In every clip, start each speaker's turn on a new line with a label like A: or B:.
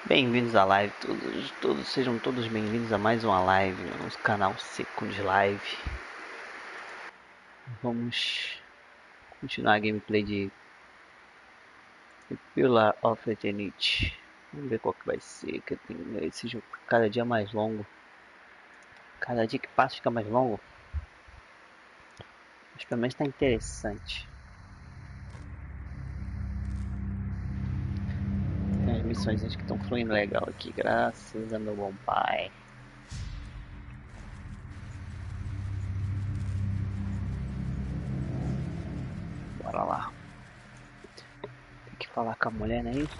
A: Bem-vindos à live, sejam todos bem-vindos a mais uma live no nosso canal seco de live. Vamos continuar a gameplay de Pillar of Eternity. Vamos ver qual que vai ser, que esse jogo cada dia mais longo. Cada dia que passa fica mais longo. Mas pelo menos está interessante. Tem as missões que estão fluindo legal aqui, graças a meu bom pai. Bora lá. Tem que falar com a mulher, não é isso?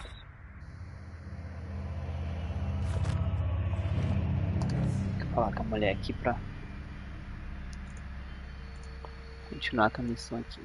A: Tem que falar com a mulher aqui pra continuar com a missão aqui.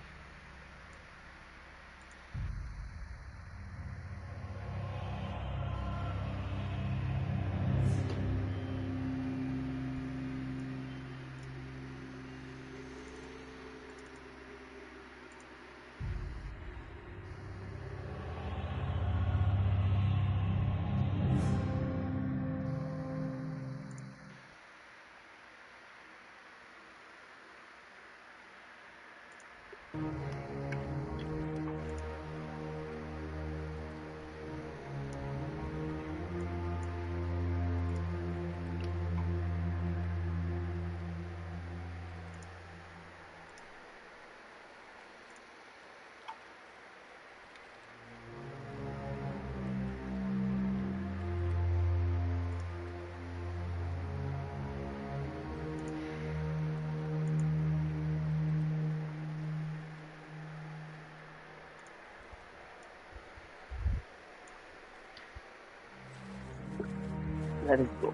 A: Let it go.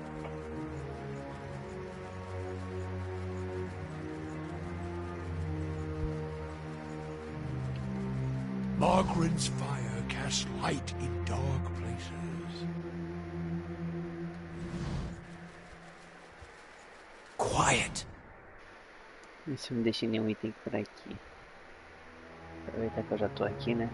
B: Margaret's fire casts light in dark places. Quiet.
A: E se eu não deixei nenhum item por aqui? Aproveitar que eu já tô aqui, né?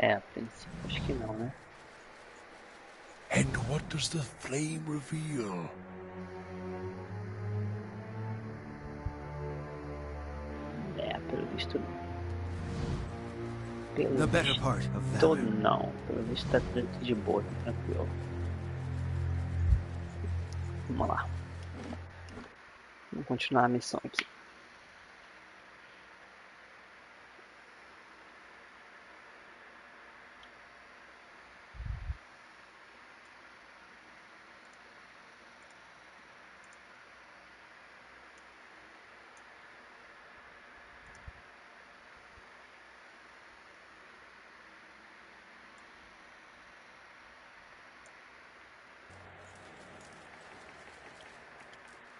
A: A princípio acho que não, né?
B: And what does the flame reveal?
A: Pelo visto não. Pelo
B: The better
A: visto,
B: part of
A: todo
B: valor.
A: não. Pelo visto tá tudo de boa, tá tranquilo. Vamos lá. Vamos continuar a missão aqui.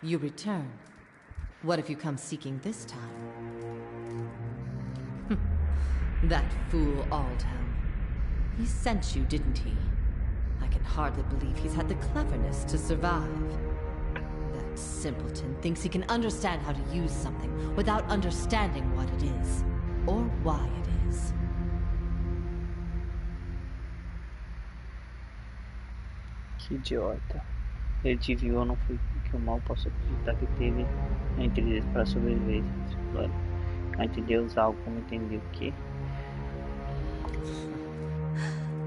C: You return. What have you come seeking this time? That fool Aldhelm. He sent you, didn't he? I can hardly believe he's had the cleverness to survive. That simpleton thinks he can understand how to use something without understanding what it is, or why it is.
A: Que idiota. Ele te viu, não foi que o mal posso acreditar que teve entre eles para sobreviver. Vai entender usar algo como entender o que?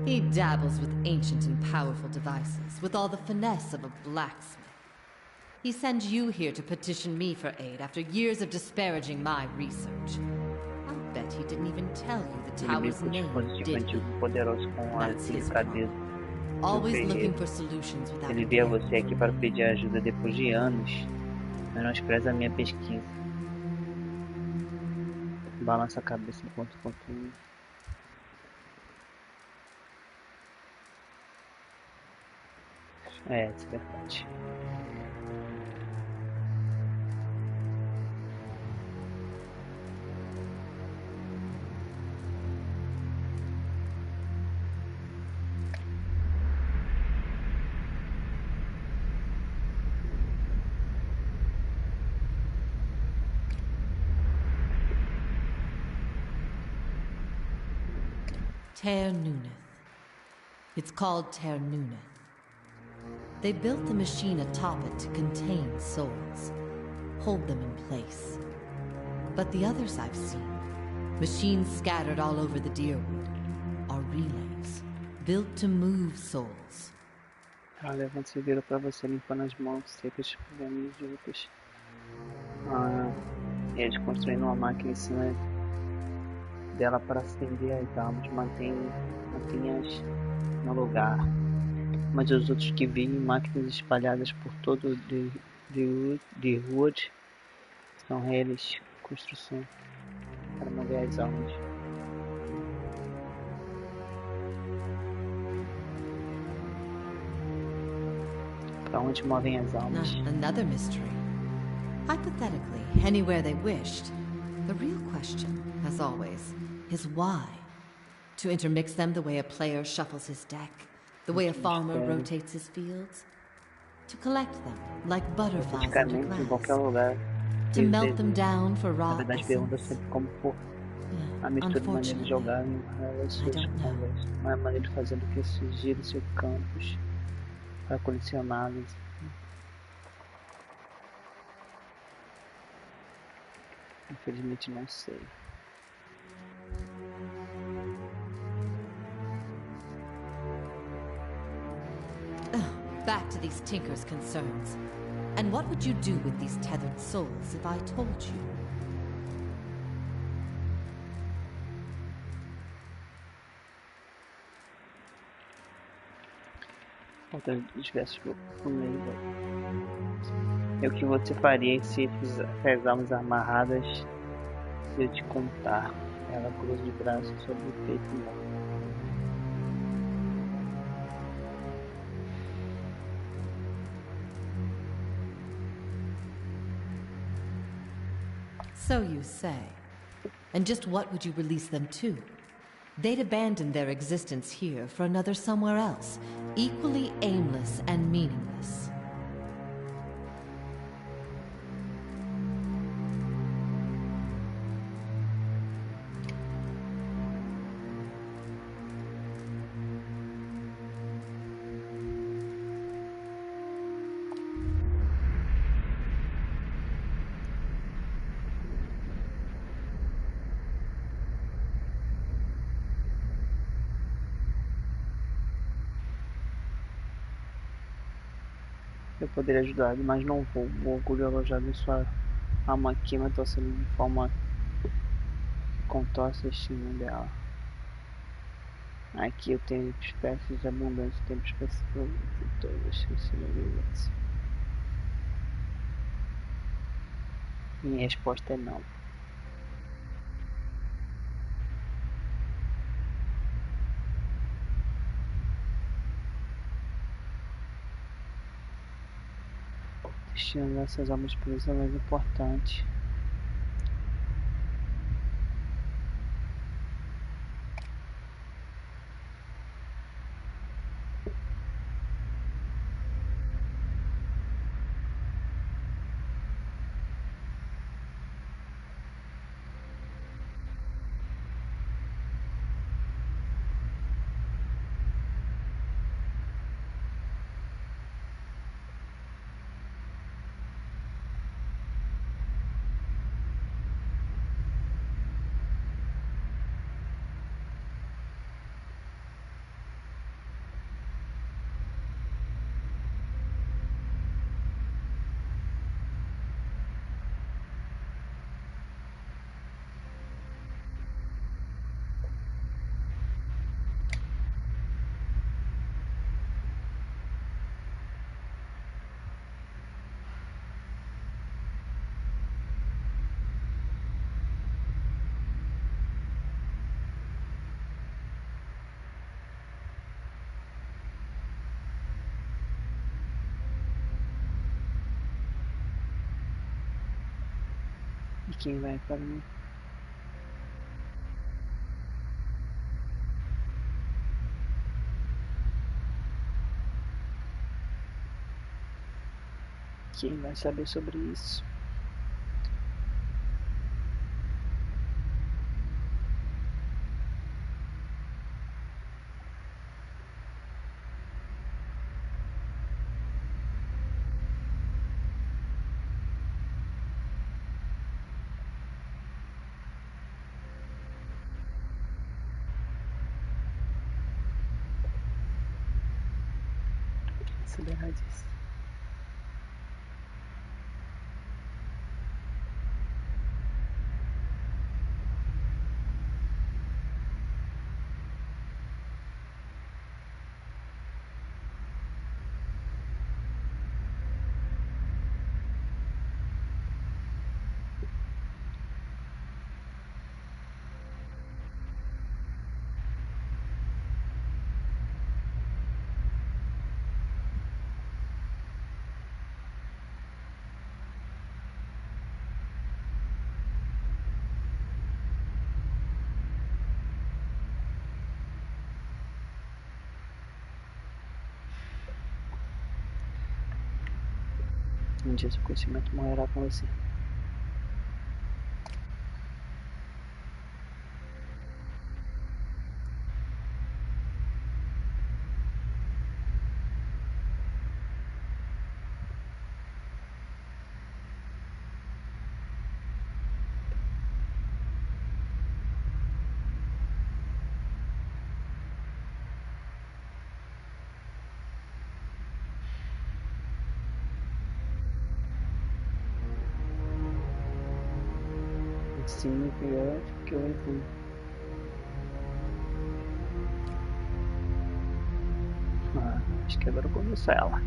C: He dabbles with ancient and powerful devices, with all the finesse of a blacksmith. He sends you here to petition me for aid after years of disparaging my research. I'll bet he didn't even tell you the tower's name, did he?
A: Poderoso com a
C: That's his
A: delicadeza.
C: Always looking for solutions without
A: Ele via você aqui para pedir ajuda depois de anos. Menospreza a minha pesquisa. Balança a cabeça enquanto continua. Isso é verdade.
C: Ternuneth. It's called Ternuneth. They built the machine atop it to contain souls, hold them in place. But the others I've seen, machines scattered all over the Deerwood, are relays, built to move souls.
A: Ela levanta e vira pra você, limpando as mãos secas, vermelhas de outras. Eles construindo uma máquina em cima dela para acender as almas, mantém-as no lugar. Mas os outros que vivem máquinas espalhadas por todo o Deerwood são eles, construção, para mover as almas. Para onde movem as almas?
C: Another mystery. Hypothetically, anywhere they wished. The real question, as always, is why? To intermix them the way a player shuffles his deck, the way a farmer rotates his fields? To collect them, like butterflies under glass? To melt them down for raw essence?
A: A mistura de maneira de jogar elas suas conversas. Não é maneira de fazer do que surgir do seu campus para colecioná-las. Infelizmente não sei.
C: Back to these tinkers' concerns. And what would you do with these tethered souls if I told you?
A: Falta diversos no meio. É o que você faria se as almas amarradas se eu te contar. Ela cruza de braços sobre o peito morto.
C: So you say. And just what would you release them to? They'd abandon their existence here for another somewhere else, equally aimless and meaningless.
A: Eu poderia ajudar, mas não vou. O orgulho alojado em sua alma queima, torcendo de forma que contorce o destino dela. Aqui eu tenho espécies abundantes, tenho espécies de todas as celebridades. Minha resposta é não. O destino dessas almas presas é mais importante. E quem vai para mim? Quem vai saber sobre isso? Aceleradíssimo. Um dia seu conhecimento morrerá com você. Sim, que eu entendo. Acho que agora eu conheço ela.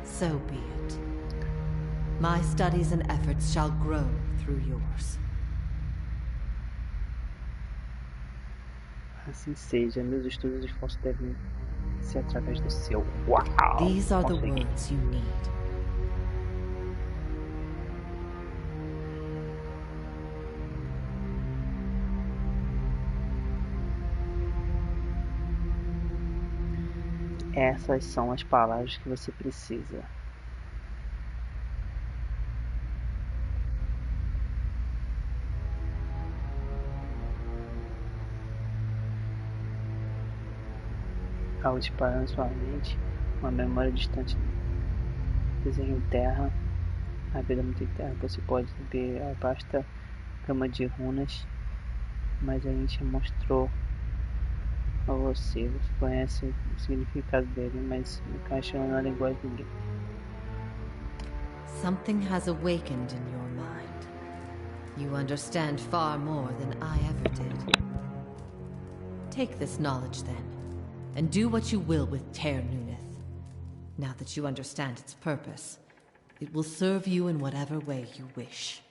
C: So be it. My studies and efforts shall grow through yours.
A: Assim seja, meus estudos e esforços devem ser através do seu. Uau!
C: These are the
A: Consegui.
C: words you need.
A: Essas são as palavras que você precisa. Ao disparar na sua mente, uma memória distante desenho terra, a vida muito interna. Você pode ver a vasta gama de runas, mas a gente mostrou a você. Você conhece o significado dele, mas encaixando na linguagem do game.
C: Something has awakened in your mind. You understand far more than I ever did. Take this knowledge then, and do what you will with Ter Nuneth. Now that you understand its purpose, it will serve you in whatever way you wish.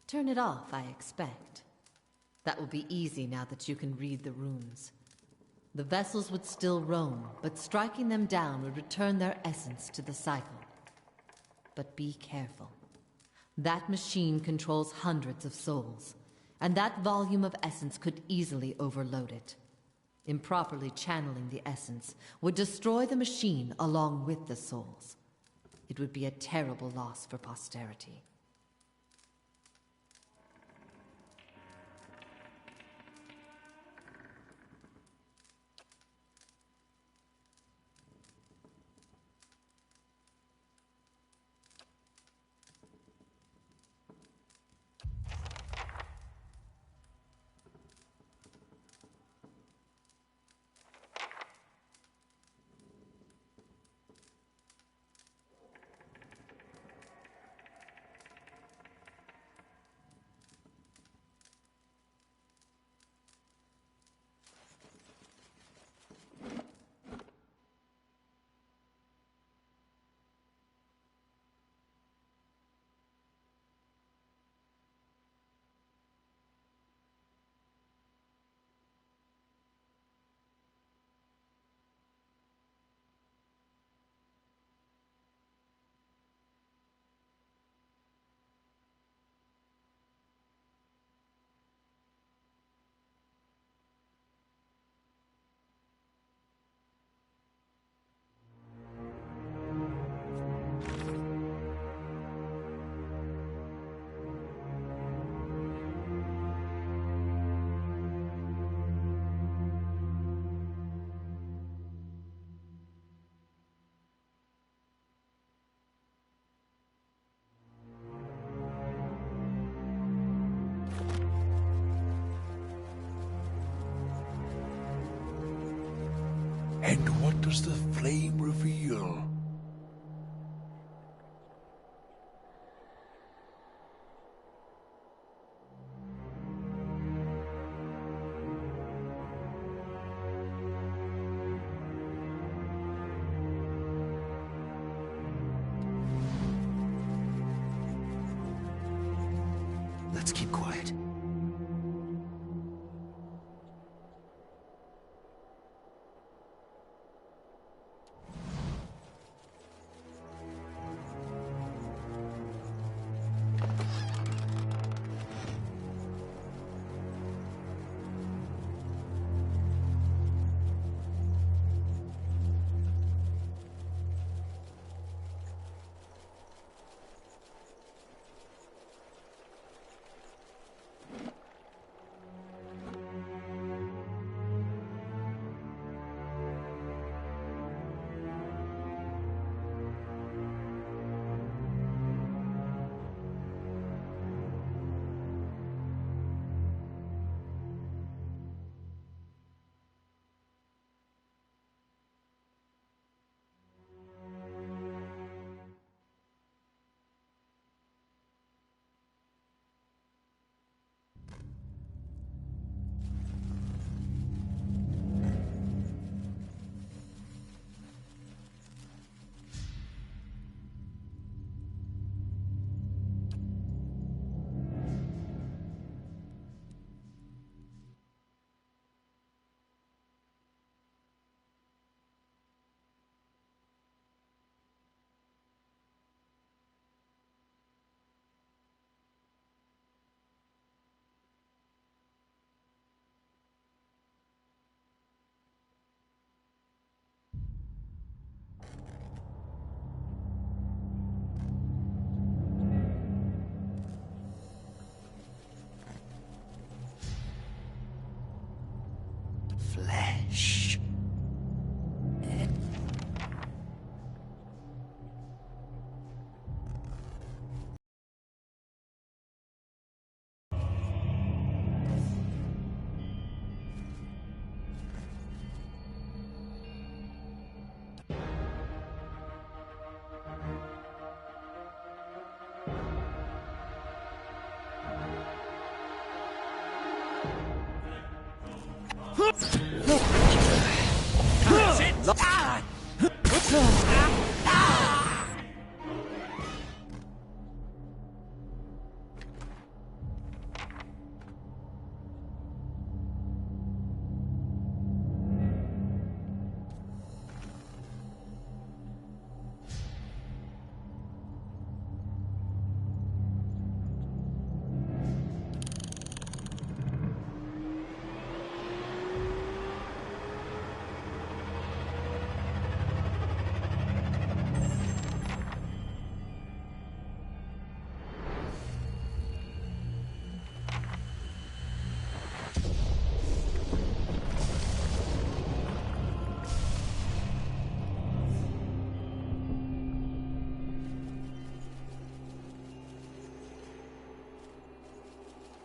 C: Turn it off, I expect. That will be easy now that you can read the runes. The vessels would still roam, but striking them down would return their essence to the cycle. But be careful. That machine controls hundreds of souls, and that volume of essence could easily overload it. Improperly channeling the essence would destroy the machine along with the souls. It would be a terrible loss for posterity.
B: And what does the flame reveal?
D: Let's keep quiet.
B: Flesh.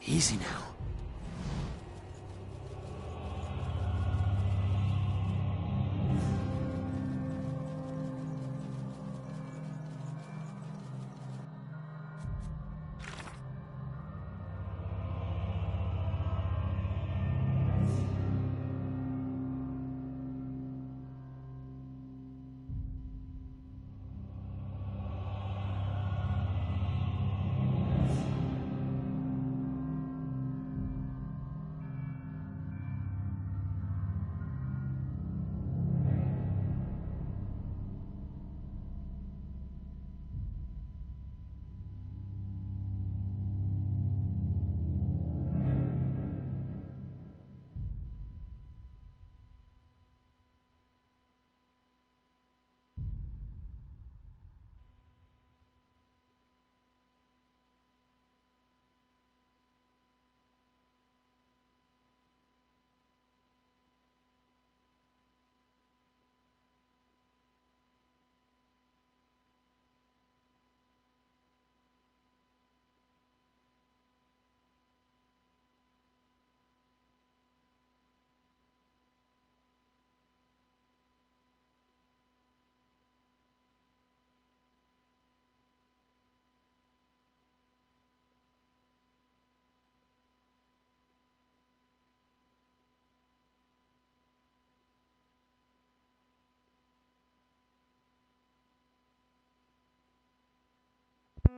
D: Easy now.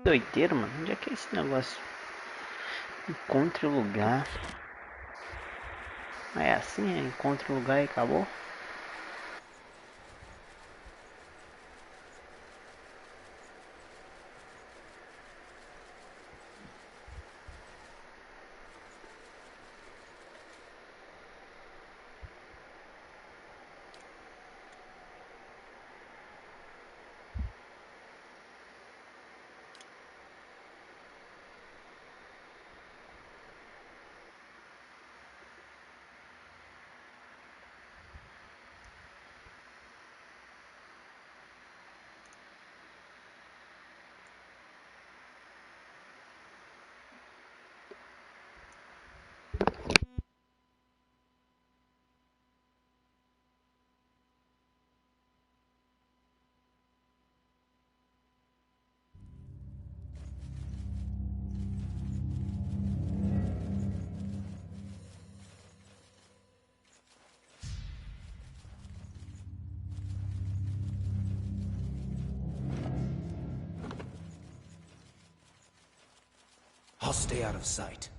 A: Doideira, mano. Onde é que é esse negócio? Encontre o lugar. É assim, é? Encontre o lugar e acabou?
D: I'll stay out of sight.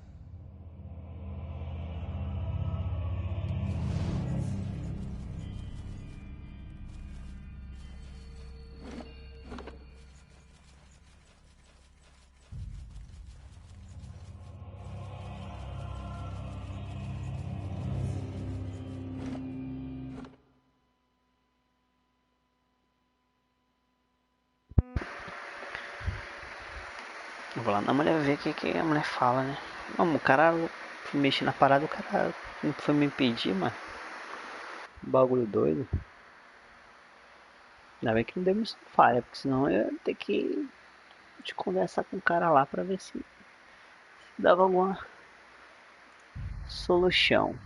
A: Eu vou lá na mulher ver o que a mulher fala, né? Não, o cara mexe na parada, o cara não foi me impedir, mano. Bagulho doido. Ainda bem que não deu missão falha, porque senão eu ia ter que te conversar com o cara lá pra ver se dava alguma solução.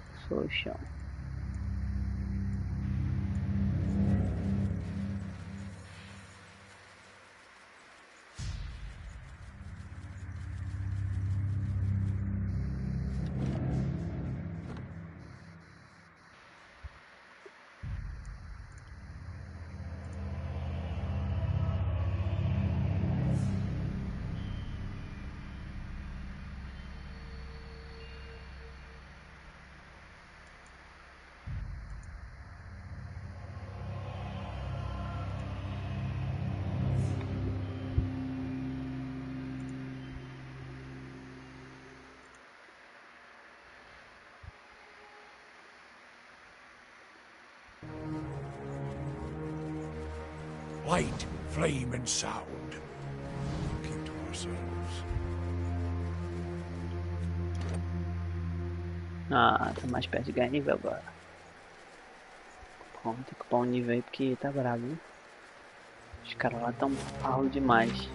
B: Light, flame, and sound. We'll keep to ourselves.
A: Ah, tá mais perto de ganhar nível agora. Vamos ter que upar um nível aí porque tá bravo, hein? Os caras lá tão parro demais.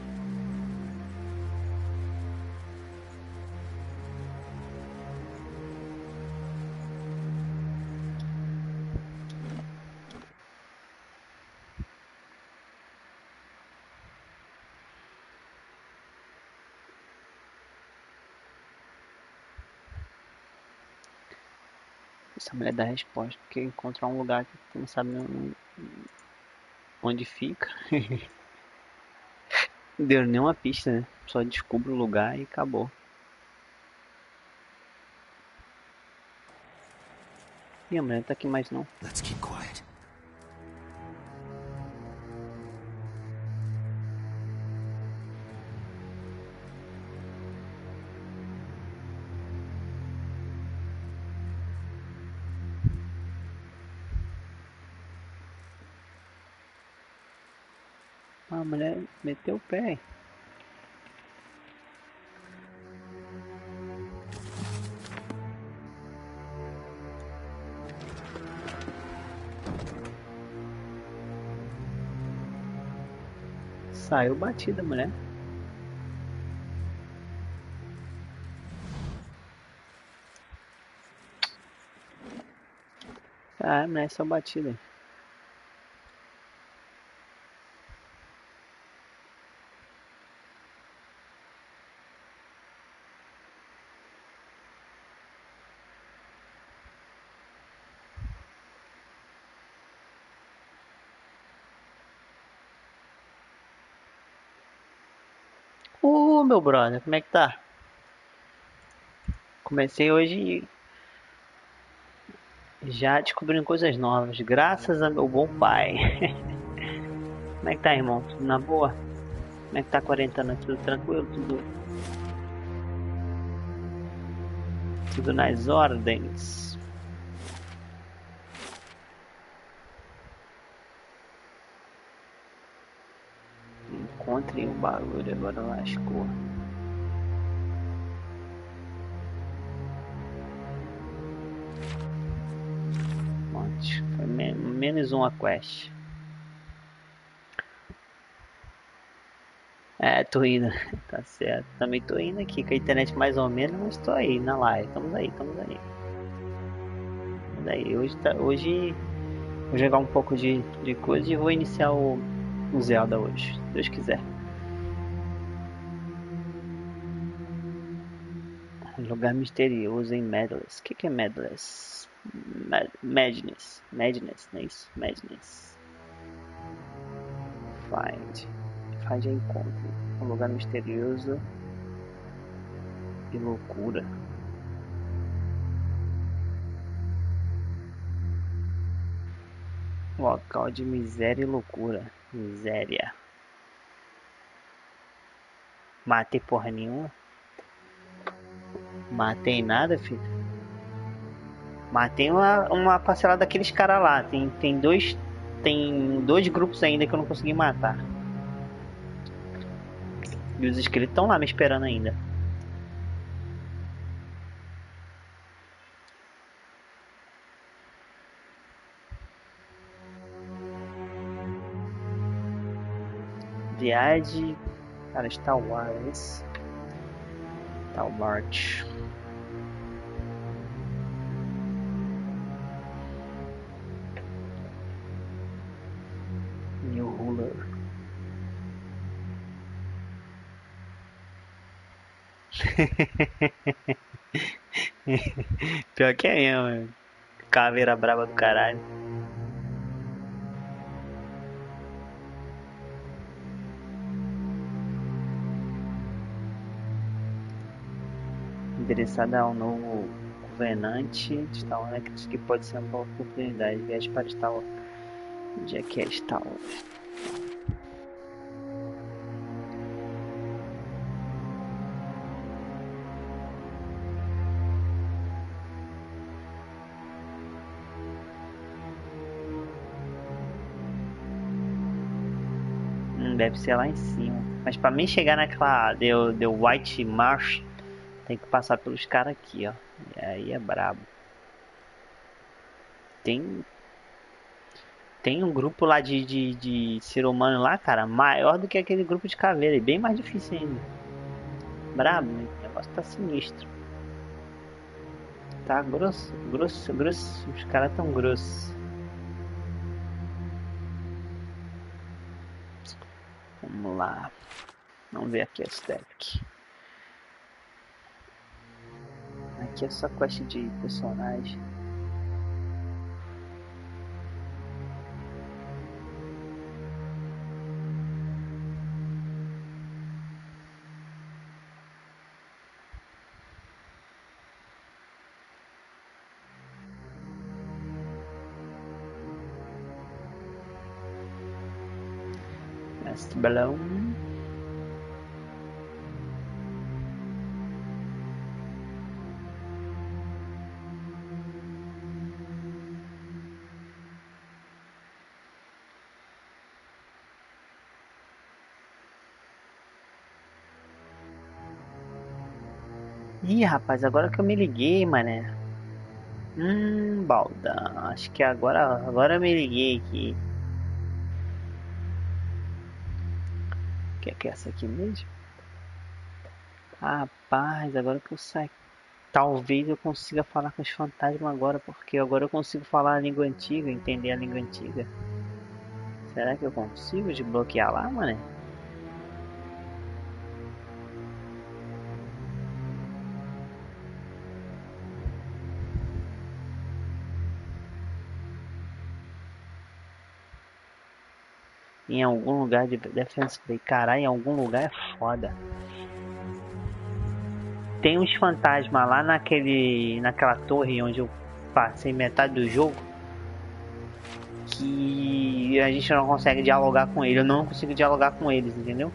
A: Essa mulher dá a resposta, porque encontrar um lugar que tu não sabe onde fica. Não deu nenhuma pista, né? Só descobre o lugar e acabou. E a mulher não tá aqui mais não.
D: Let's keep quiet.
A: A mulher meteu o pé. Saiu batida, mulher. Ah, a mulher saiu batida. Meu brother, como é que tá? Comecei hoje já descobrindo coisas novas, graças a meu bom pai. Como é que tá, irmão? Tudo na boa? Como é que tá a quarentena? Tudo tranquilo? Tudo nas ordens? Encontrem o barulho, agora lascou. Foi menos uma quest. É, tô indo. Tá certo. Também tô indo aqui com a internet mais ou menos, mas tô aí na live. Estamos aí. Hoje vou jogar um pouco de coisa e vou iniciar o Zelda hoje, se Deus quiser. Lugar misterioso em Madness. O que é Madness? Madness, não é isso? Madness. Find encontre. Um lugar misterioso e loucura. Local de miséria e loucura. Miséria. Matei porra nenhuma. Matei nada, filho. Matei uma parcela daqueles caras lá. Tem dois grupos ainda que eu não consegui matar. E os inscritos estão lá me esperando ainda. Viagem para Star Wars. March. New Ruler. Pior que é mesmo, caveira braba do caralho. Endereçada ao novo governante de Star Wars, que pode ser uma boa oportunidade. Viagem para Star Wars. Onde é que é Star Wars? Deve ser lá em cima. Mas pra mim chegar naquela The White Marsh, tem que passar pelos caras aqui, ó. E aí é brabo. Tem um grupo lá de ser humano lá, cara, maior do que aquele grupo de caveira. E bem mais difícil ainda. Brabo, né? O negócio tá sinistro. Tá grosso. Os caras tão grossos. Vamos lá. Vamos ver aqui a stack. Aqui é só quest de personagem. Este balão. Ih, rapaz, agora que eu me liguei, mané. Balda. Acho que agora eu me liguei aqui. Que é essa aqui mesmo? Rapaz, agora que eu saí. Talvez eu consiga falar com os fantasmas agora, porque agora eu consigo falar a língua antiga, entender a língua antiga. Será que eu consigo desbloquear lá, mané? Em algum lugar de Defense Play. Caralho, em algum lugar é foda. Tem uns fantasmas lá naquela torre onde eu passei metade do jogo. Que a gente não consegue dialogar com eles. Eu não consigo dialogar com eles, entendeu?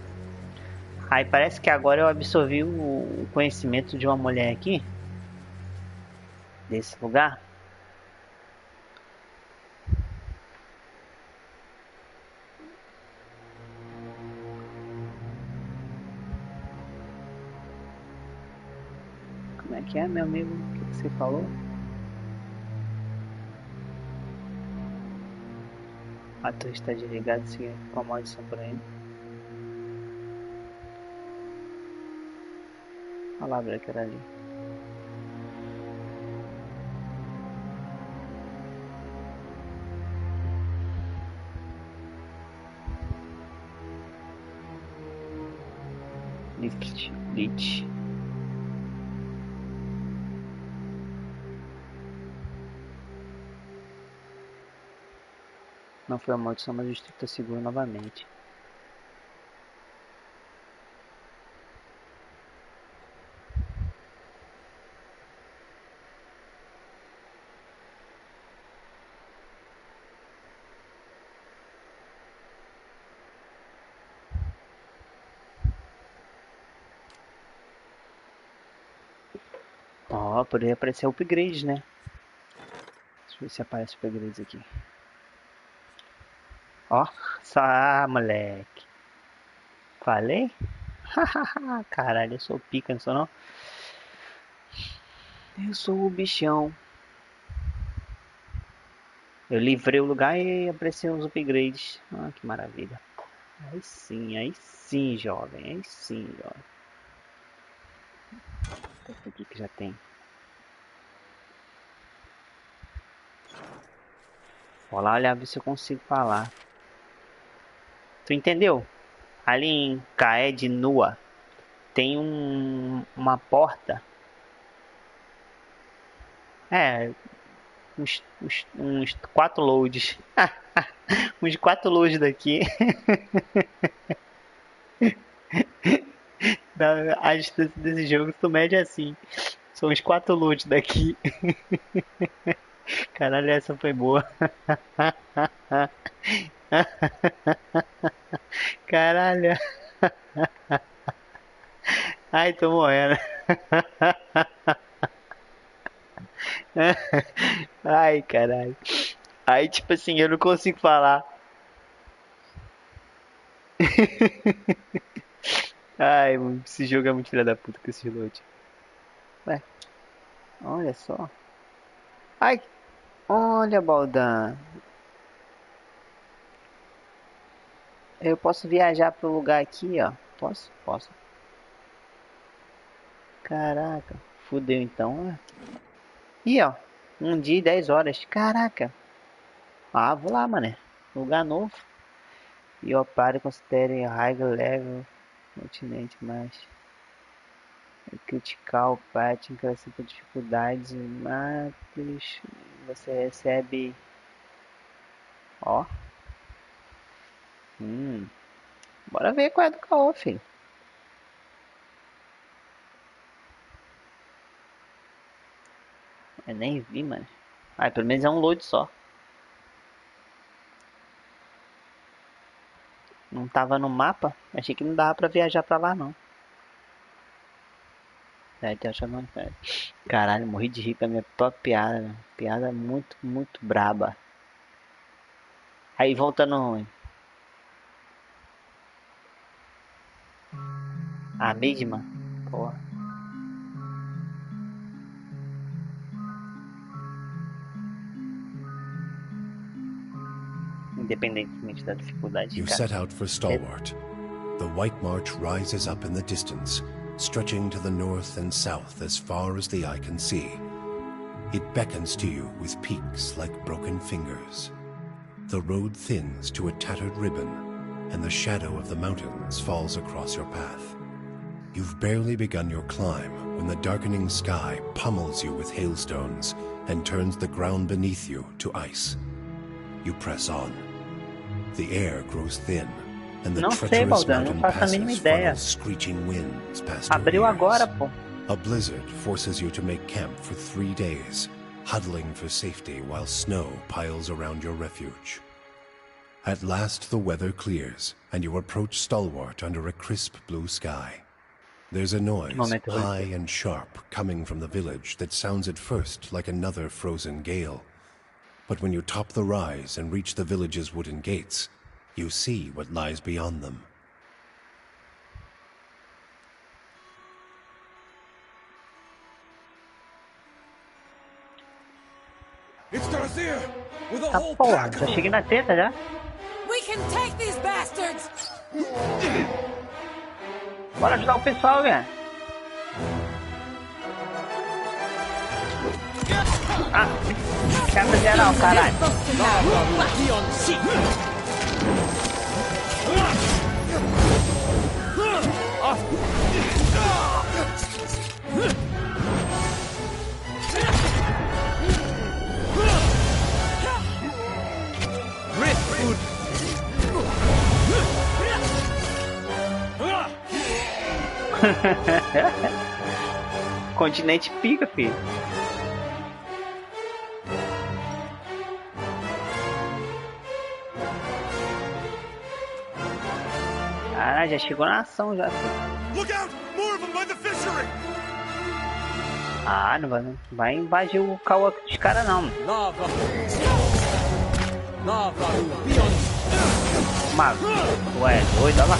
A: Aí parece que agora eu absorvi o conhecimento de uma mulher aqui. Desse lugar. Como é que é, meu amigo? O que você falou? A torre está desligada, se com a maldição por aí. A palavra que era ali. Deixe. Não foi a maldição, mas o distrito seguro novamente. Ó, poderia aparecer upgrades, né? Deixa eu ver se aparece upgrades aqui. Ó, moleque. Falei? Caralho, eu sou pica, não sou não? Eu sou o bichão. Eu livrei o lugar e apareceu os upgrades. Ah, que maravilha. Aí sim, jovem. Aí sim, jovem. Esse aqui que já tem. Vou lá olhar ver se eu consigo falar. Tu entendeu? Ali em Caed Nua tem uma porta. É, uns 4 loads. Uns 4 loads daqui. A distância desse jogo tu mede assim. São uns 4 loads daqui. Caralho, essa foi boa. Caralho. Ai, tô morrendo. Ai, caralho. Aí, tipo assim, eu não consigo falar. Ai, esse jogo é muito filha da puta com esse load. Ué, olha só. Ai, olha, Baldan. Eu posso viajar pro lugar aqui, ó. Posso? Posso. Caraca. Fudeu então, né? Ih, ó. 1 dia e 10 horas. Caraca. Ah, vou lá, mané. Lugar novo. E o pare considere high level continente, mas critical patch acrescenta dificuldades, mas você recebe, ó. Bora ver qual é do caô, filho. Eu nem vi, mano. Ah, pelo menos é um load só. Não tava no mapa? Achei que não dava pra viajar pra lá, não. Caralho, morri de rir com a minha própria piada, né? Piada muito, muito braba. Aí, voltando ruim. A mesma? Porra. Independentemente da dificuldade.
B: You set out for Stalwart. The White March rises up in the distance, stretching to the north and south as far as the eye can see. It beckons to you with peaks like broken fingers. The road thins to a tattered ribbon, and the shadow of the mountains falls across your path. You've barely begun your climb when the darkening sky pummels you with hailstones and turns the ground beneath you to ice. You press on. The air grows thin, and the treacherous mountain passes funnels screeching winds past your ears.
A: Agora, pô.
B: A blizzard forces you to make camp for 3 days, huddling for safety while snow piles around your refuge. At last the weather clears, and you approach Stalwart under a crisp blue sky. There's a noise, high and sharp, coming from the village that sounds at first like another frozen gale. But when you top the rise and reach the village's wooden gates, you see what lies beyond them. It's Darcia with a
A: Ah,
B: whole
A: porra,
B: pack
A: já
B: of
A: cheguei na teta já.
E: We can take these bastards!
A: Bora ajudar o pessoal, velho. Ah, quebra geral, caralho. Continente pica, filho. Caralho, já chegou na ação já.
B: Look out! More of them by the fishery!
A: Ah, não vai invadir o caô dos caras não. Mas, ué, doido, olha lá.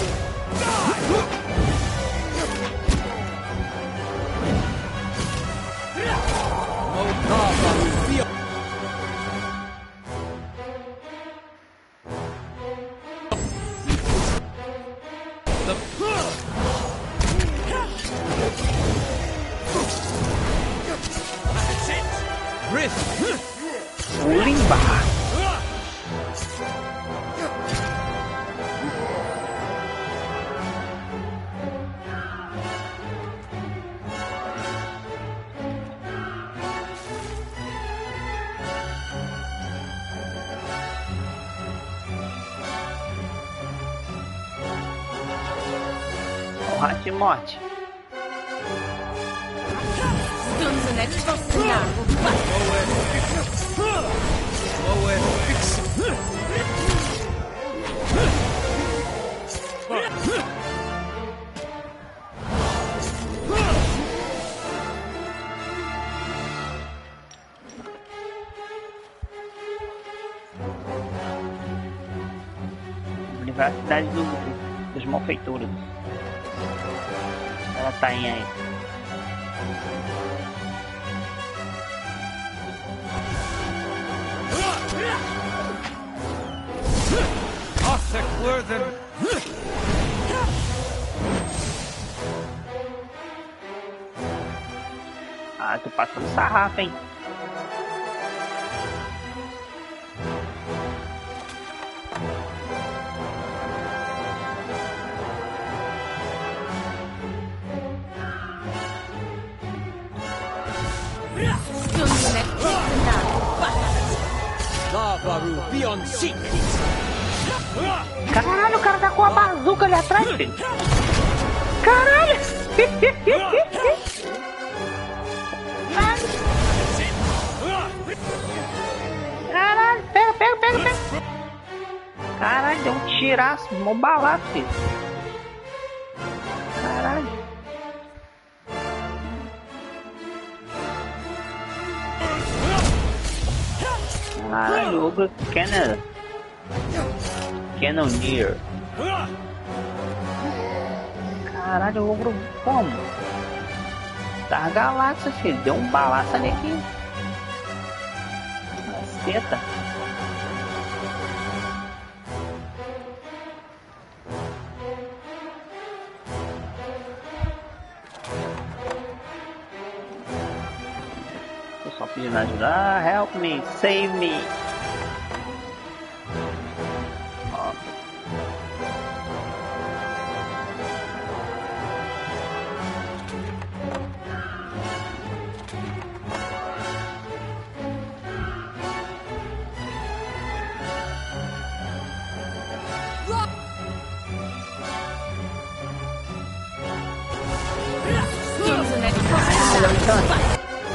A: Limba. Honra de morte. Universidade dos malfeitores. Ela tá em aí. Ah, tô passando sarrafo, hein? Caralho, o cara tá com a bazuca ali atrás, filho. Caralho! Caralho, pega. Caralho, deu um tiraço, mó balaço, filho. Caralho. Caralho, ogro Cannoneer. Caralho, o ogro como? Da galáxia, filho. Deu um balaço ali aqui. Caceta. Tô só pedindo ajuda. Help me, save me.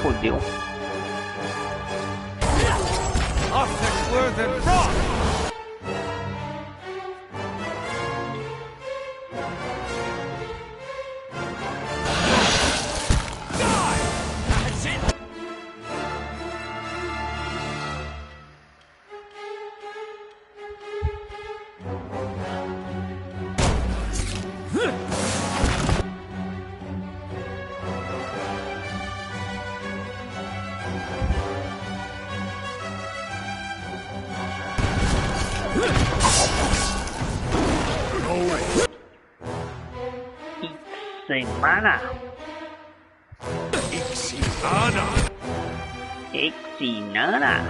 A: Fodeu. Semana. Exinana.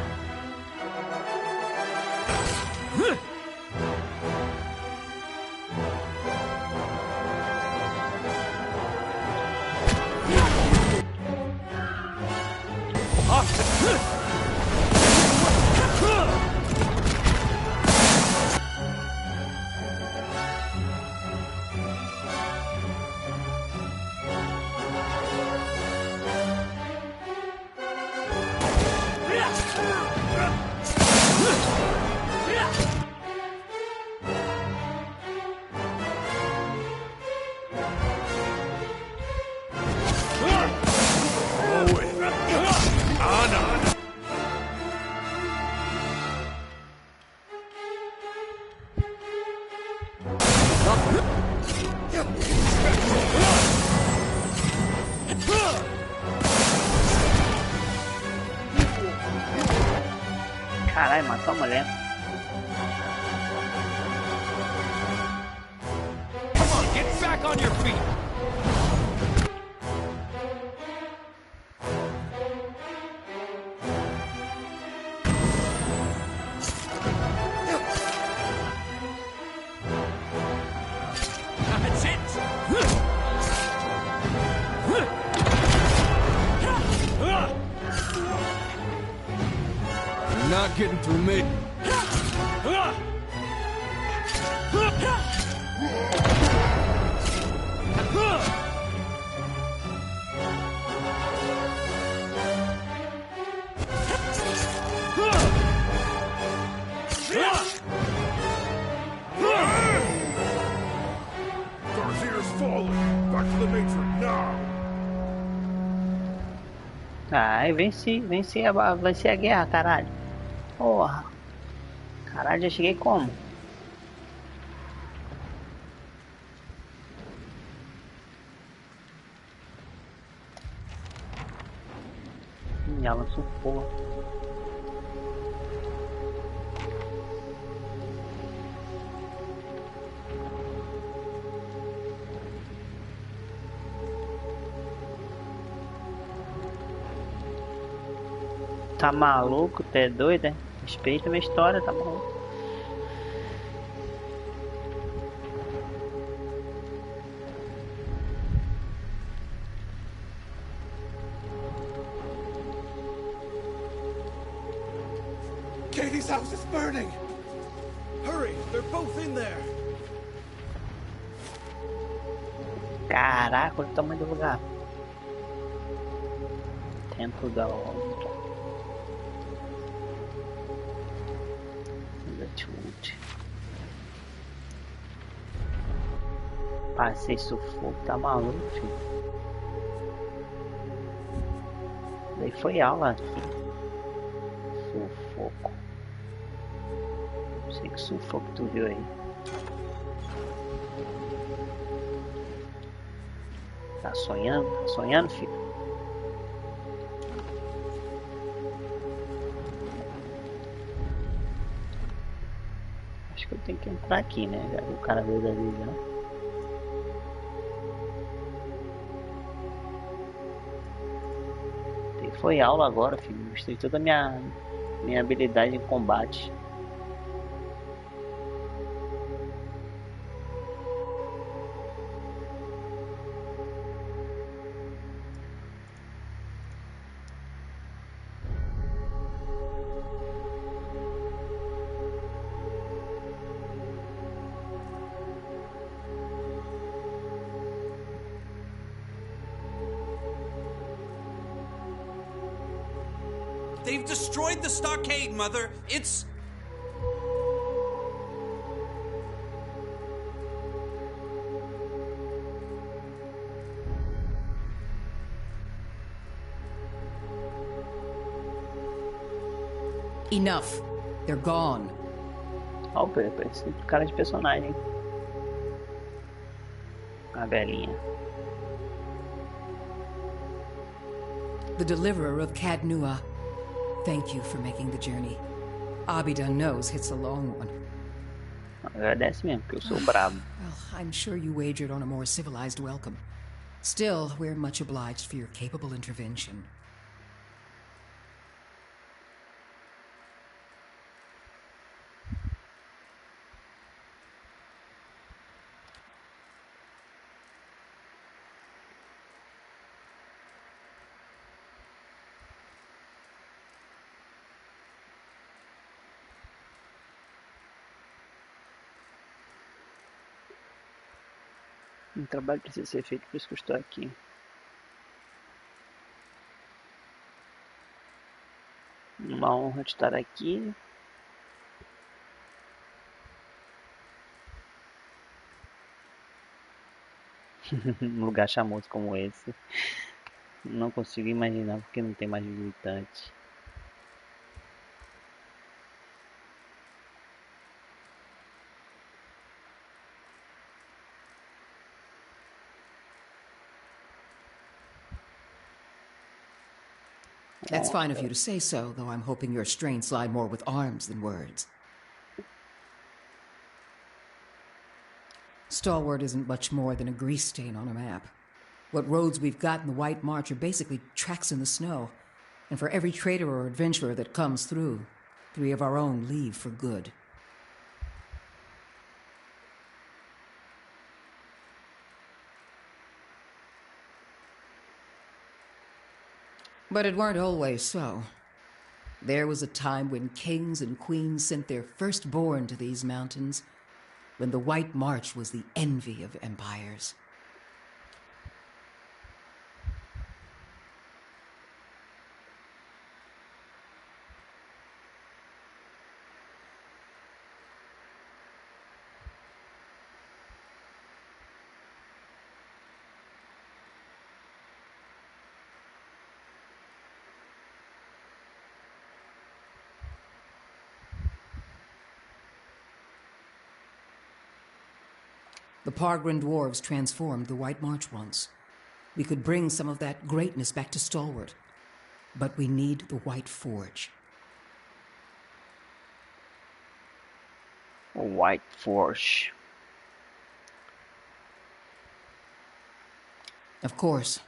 A: Caralho, matou a mulher.
D: Come on, get back on your feet. That's it. You're not getting through me.
A: Ai, venci a guerra, caralho. Porra. Caralho, já cheguei como? Ela surfou. Tá maluco? Tu é doido, é? Respeita a minha história, tá bom?
F: Katie's house is burning! Hurry, they're both in there!
A: Caraca, olha o tamanho do lugar. Templo da obra. Passei sufoco, tá maluco, filho. Daí foi aula aqui. Sufoco. Não sei que sufoco tu viu aí. Tá sonhando? Tá sonhando, filho? Acho que eu tenho que entrar aqui, né? Já que o cara veio dali já. Foi aula agora, filho. Mostrei toda a minha habilidade em combate.
F: They've destroyed the stockade, Mother. It's...
E: Enough. They're gone.
A: Ó, parece cara de personagem. A velhinha.
E: The deliverer of Cadnua. Thank you for making the journey. Abida knows it's a long one.
A: Agradece mesmo, porque eu sou brabo.
E: Well, I'm sure you wagered on a more civilized welcome. Still, we're much obliged for your capable intervention.
A: Um trabalho precisa ser feito, por isso que eu estou aqui. Uma honra de estar aqui. Um lugar chamoso como esse. Não consigo imaginar porque não tem mais visitante.
E: That's fine of you to say so, though I'm hoping your strengths lie more with arms than words. Stalwart isn't much more than a grease stain on a map. What roads we've got in the White March are basically tracks in the snow. And for every trader or adventurer that comes through, 3 of our own leave for good. But it weren't always so. There was a time when kings and queens sent their firstborn to these mountains, when the White March was the envy of empires. The Pargrin dwarves transformed the White March once. We could bring some of that greatness back to Stalwart. But we need the White Forge.
A: A White Forge.
E: Of course.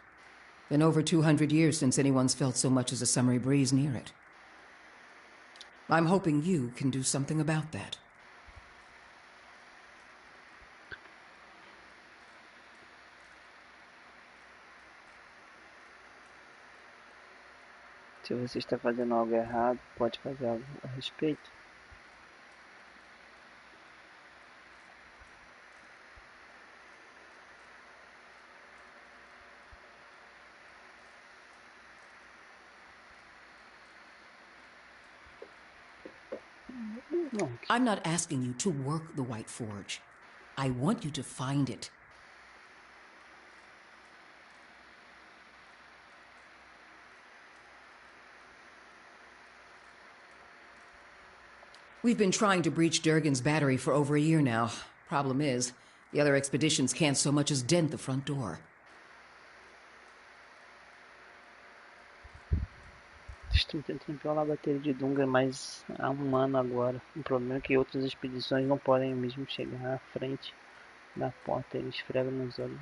E: Been over 200 years since anyone's felt so much as a summery breeze near it. I'm hoping you can do something about that.
A: Se você está fazendo algo errado, pode fazer algo a respeito.
E: I'm not asking you to work the White Forge. I want you to find it. We've been trying to breach Durgan's battery for over a year now. Problem is, the other expeditions can't so much as dent the front door.
A: Estou tentando violar a bateria de Dunga, mas há um ano agora. O problema é que outras expedições não podem mesmo chegar à frente da porta. Ele esfrega nos olhos.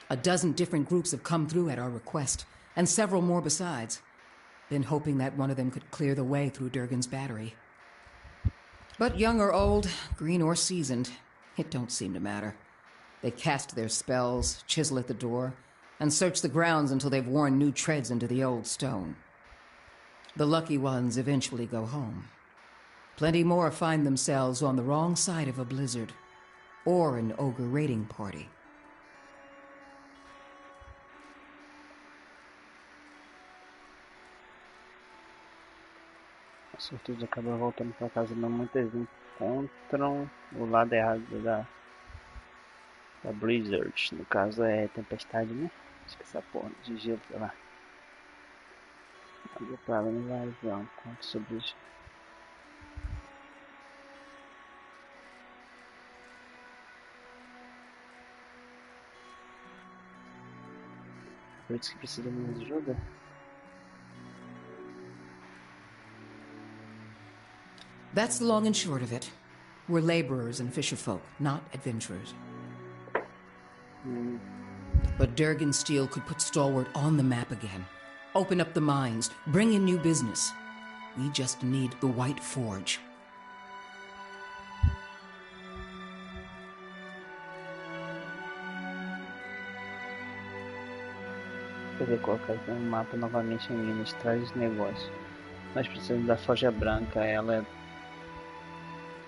E: A dozen different groups have come through at our request, and several more besides. Been hoping that one of them could clear the way through Durgan's battery. But young or old, green or seasoned, it don't seem to matter. They cast their spells, chisel at the door, and search the grounds until they've worn new treads into the old stone. The lucky ones eventually go home. Plenty more find themselves on the wrong side of a blizzard, or an ogre raiding party.
A: Os sortudos acabam voltando para casa, não muitas encontram o lado errado da Blizzard. No caso é tempestade, né? Acho que essa porra de gelo, sei lá. Abre para lá, invasão. Conta sobre isso. Por isso que precisa de minha ajuda.
E: That's the long and short of it. We're laborers and fisherfolk, not adventurers. But Durgan Steel could put Stalwart on the map again. Open up the mines, bring in new business. We just need the White Forge.
A: Poder colocar aqui no mapa novamente em Minas, traz os negócios. Nós precisamos da Forja Branca, ela é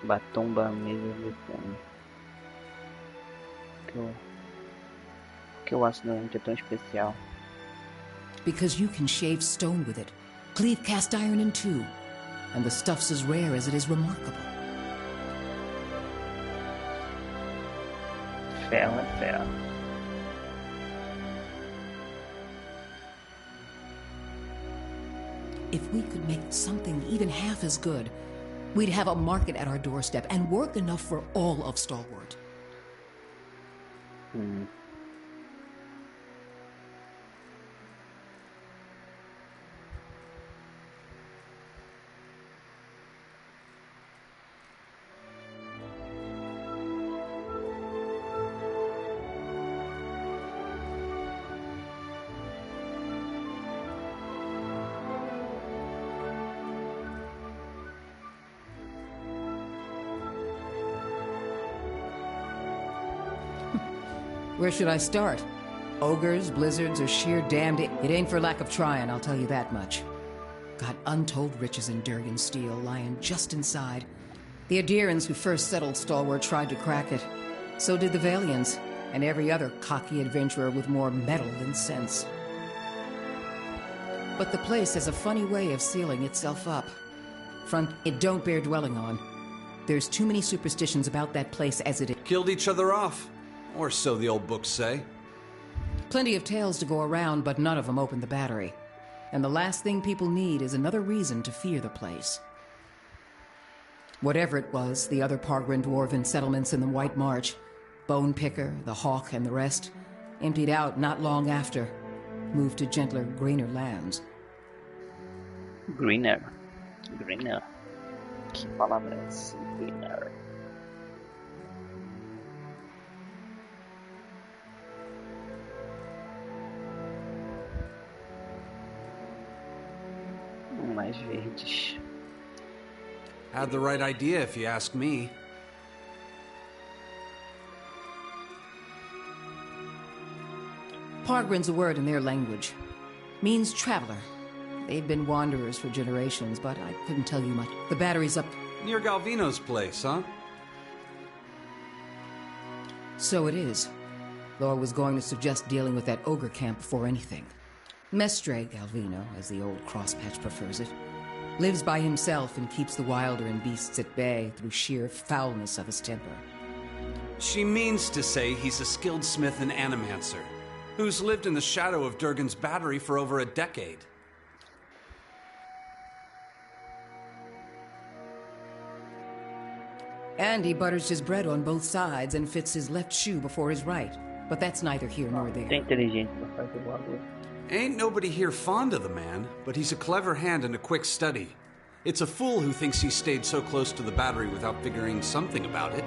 A: batomba mesa de fome. Que o aço não é tão especial.
E: Because you can shave stone with it, cleave cast iron in two, and the stuff's as rare as it is remarkable.
A: Ferro é ferro.
E: If we could make something even half as good, we'd have a market at our doorstep and work enough for all of Stalwart. Where should I start? Ogres, blizzards, or sheer damned... It ain't for lack of trying, I'll tell you that much. Got untold riches in Durgan Steel lying just inside. The Adirans who first settled Stalwart tried to crack it. So did the Valians, and every other cocky adventurer with more metal than sense. But the place has a funny way of sealing itself up. Front, it don't bear dwelling on. There's too many superstitions about that place as it is.
D: Killed each other off. Or so the old books say.
E: Plenty of tales to go around, but none of them open the battery. And the last thing people need is another reason to fear the place. Whatever it was, the other Pargrin dwarven settlements in the White March, Bone Picker, the Hawk, and the rest, emptied out not long after, moved to gentler, greener lands.
A: Greener. Greener. Que palavras. Greener. Mais verdes.
D: Had the right idea, if you ask me.
E: Pargrin's a word in their language. Means traveler. They've been wanderers for generations, but I couldn't tell you much. The battery's up.
D: Near Galvino's place, huh?
E: So it is. Though I was going to suggest dealing with that ogre camp before anything. Mestre Galvino, as the old crosspatch prefers it, lives by himself and keeps the wilder and beasts at bay through sheer foulness of his temper.
D: She means to say he's a skilled smith and animancer, who's lived in the shadow of Durgan's battery for over a decade.
E: And he butters his bread on both sides and fits his left shoe before his right. But that's neither here nor
A: É
E: there.
A: inteligente pra fazer o bagulho.
D: Ain't nobody here fond of the man, but he's a clever hand and a quick study. It's a fool who thinks he stayed so close to the battery without figuring something about it.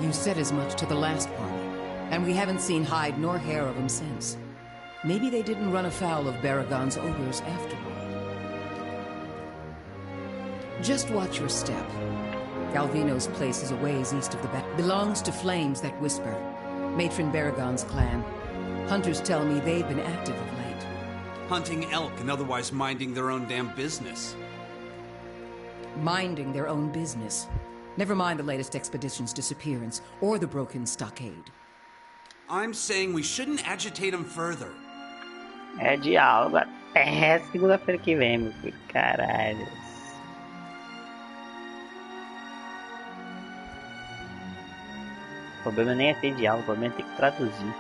E: You said as much to the last party, and we haven't seen hide nor hair of him since. Maybe they didn't run afoul of Baragon's ogres after all. Just watch your step. Galvino's place is a ways east of the bat. Belongs to Flames That Whisper, Matron Baragon's clan. Hunters tell me they've been active of late.
D: Hunting elk and otherwise minding their own damn business.
E: Minding their own business. Never mind the latest expedition's disappearance, or the broken stockade.
D: I'm saying we shouldn't agitate him further.
A: É diálogo até segunda-feira que vem, meu filho. Caralho. O problema nem é ter diálogo, o problema é ter que traduzir.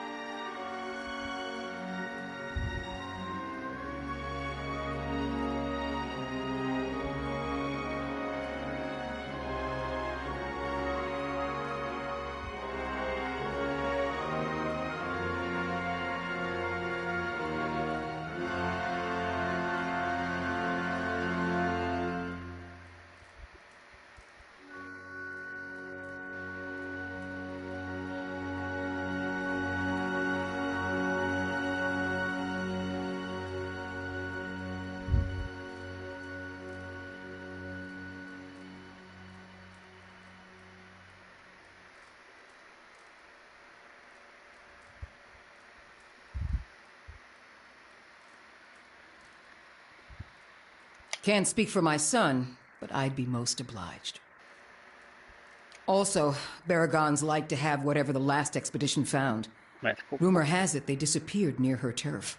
E: Can't speak for my son, but I'd be most obliged. Also, Baragons like to have whatever the last expedition found. Rumor has it they disappeared near her turf.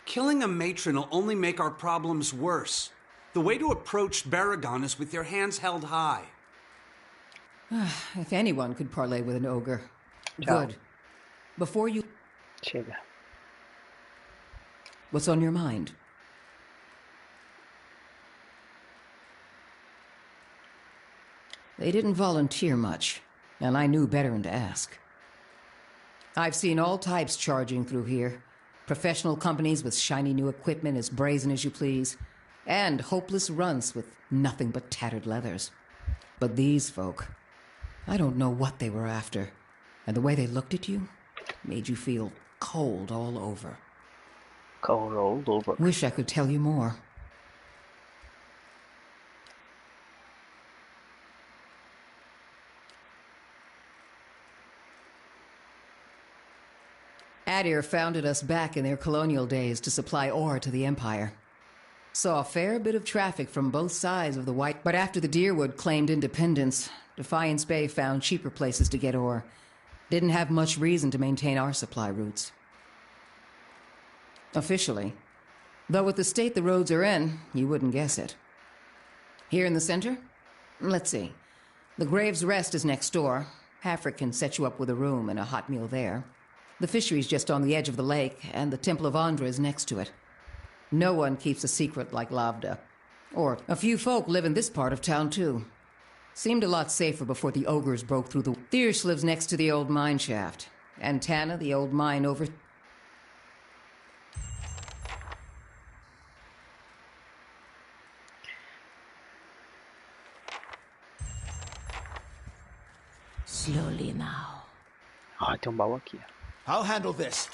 D: Killing a matron will only make our problems worse. The way to approach Baragon is with your hands held high.
E: If anyone could parley with an ogre.
A: Ciao.
E: Good. Before you...
A: Chega.
E: What's on your mind? They didn't volunteer much, and I knew better than to ask. I've seen all types charging through here. Professional companies with shiny new equipment as brazen as you please, and hopeless runts with nothing but tattered leathers. But these folk, I don't know what they were after, and the way they looked at you made you feel cold all over.
A: Cold all over.
E: Wish I could tell you more. Adir founded us back in their colonial days to supply ore to the Empire. Saw a fair bit of traffic from both sides of the White... But after the Deerwood claimed independence, Defiance Bay found cheaper places to get ore. Didn't have much reason to maintain our supply routes. Officially. Though with the state the roads are in, you wouldn't guess it. Here in the center? Let's see. The Graves Rest is next door. Hafric can set you up with a room and a hot meal there. The fishery's just on the edge of the lake, and the Temple of Andra is next to it. No one keeps a secret like Lavda. Or a few folk live in this part of town, too. Seemed a lot safer before the ogres broke through the... Thiersch lives next to the old mine shaft. And Tana, the old mine over...
C: Slowly now.
A: Ah, tem baú aqui.
F: I'll handle this.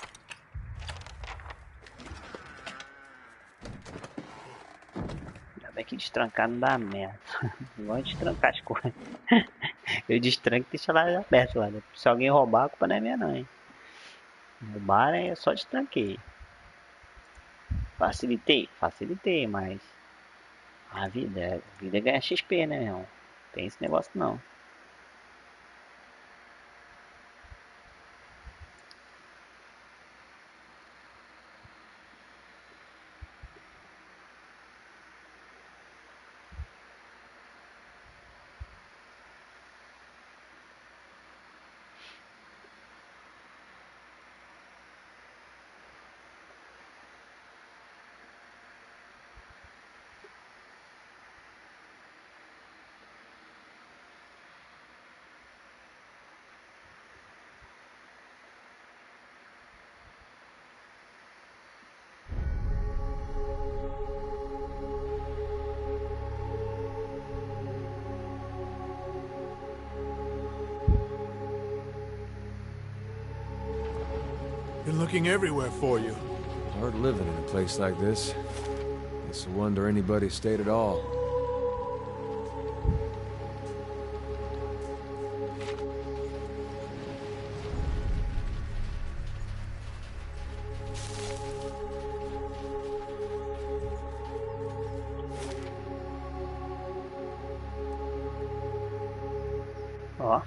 A: Ainda bem que destrancar não dá merda. Não gosto de destrancar as coisas. Eu destranco e deixo lá aberto lá. Se alguém roubar, a culpa não é minha não, hein. Roubar é só destranquei. Facilitei, mas a vida é ganhar XP, né, meu? Não tem esse negócio não.
F: looking everywhere for you.
G: Hard living in a place like this. It's a wonder anybody stayed at all.
A: Ó.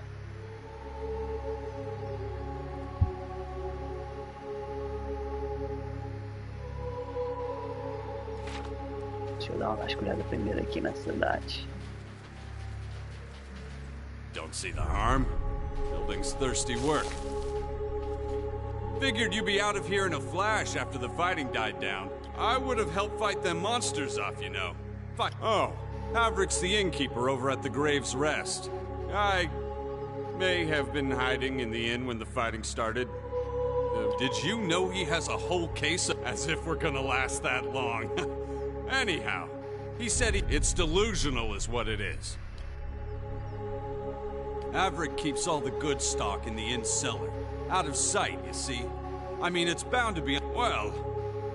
A: Deixa eu dar uma vasculhada primeiro aqui na cidade.
D: Don't see the harm. Building's thirsty work. Figured you'd be out of here in a flash after the fighting died down. I would have helped fight them monsters off, you know. Oh, Havrick's the innkeeper over at the Grave's Rest. I may have been hiding in the inn when the fighting started. Did you know he has a whole case of... As if we're gonna last that long. Anyhow, he said it's delusional is what it is. Havrick keeps all the good stock in the inn cellar. Out of sight, you see. I mean, it's bound to be... Well,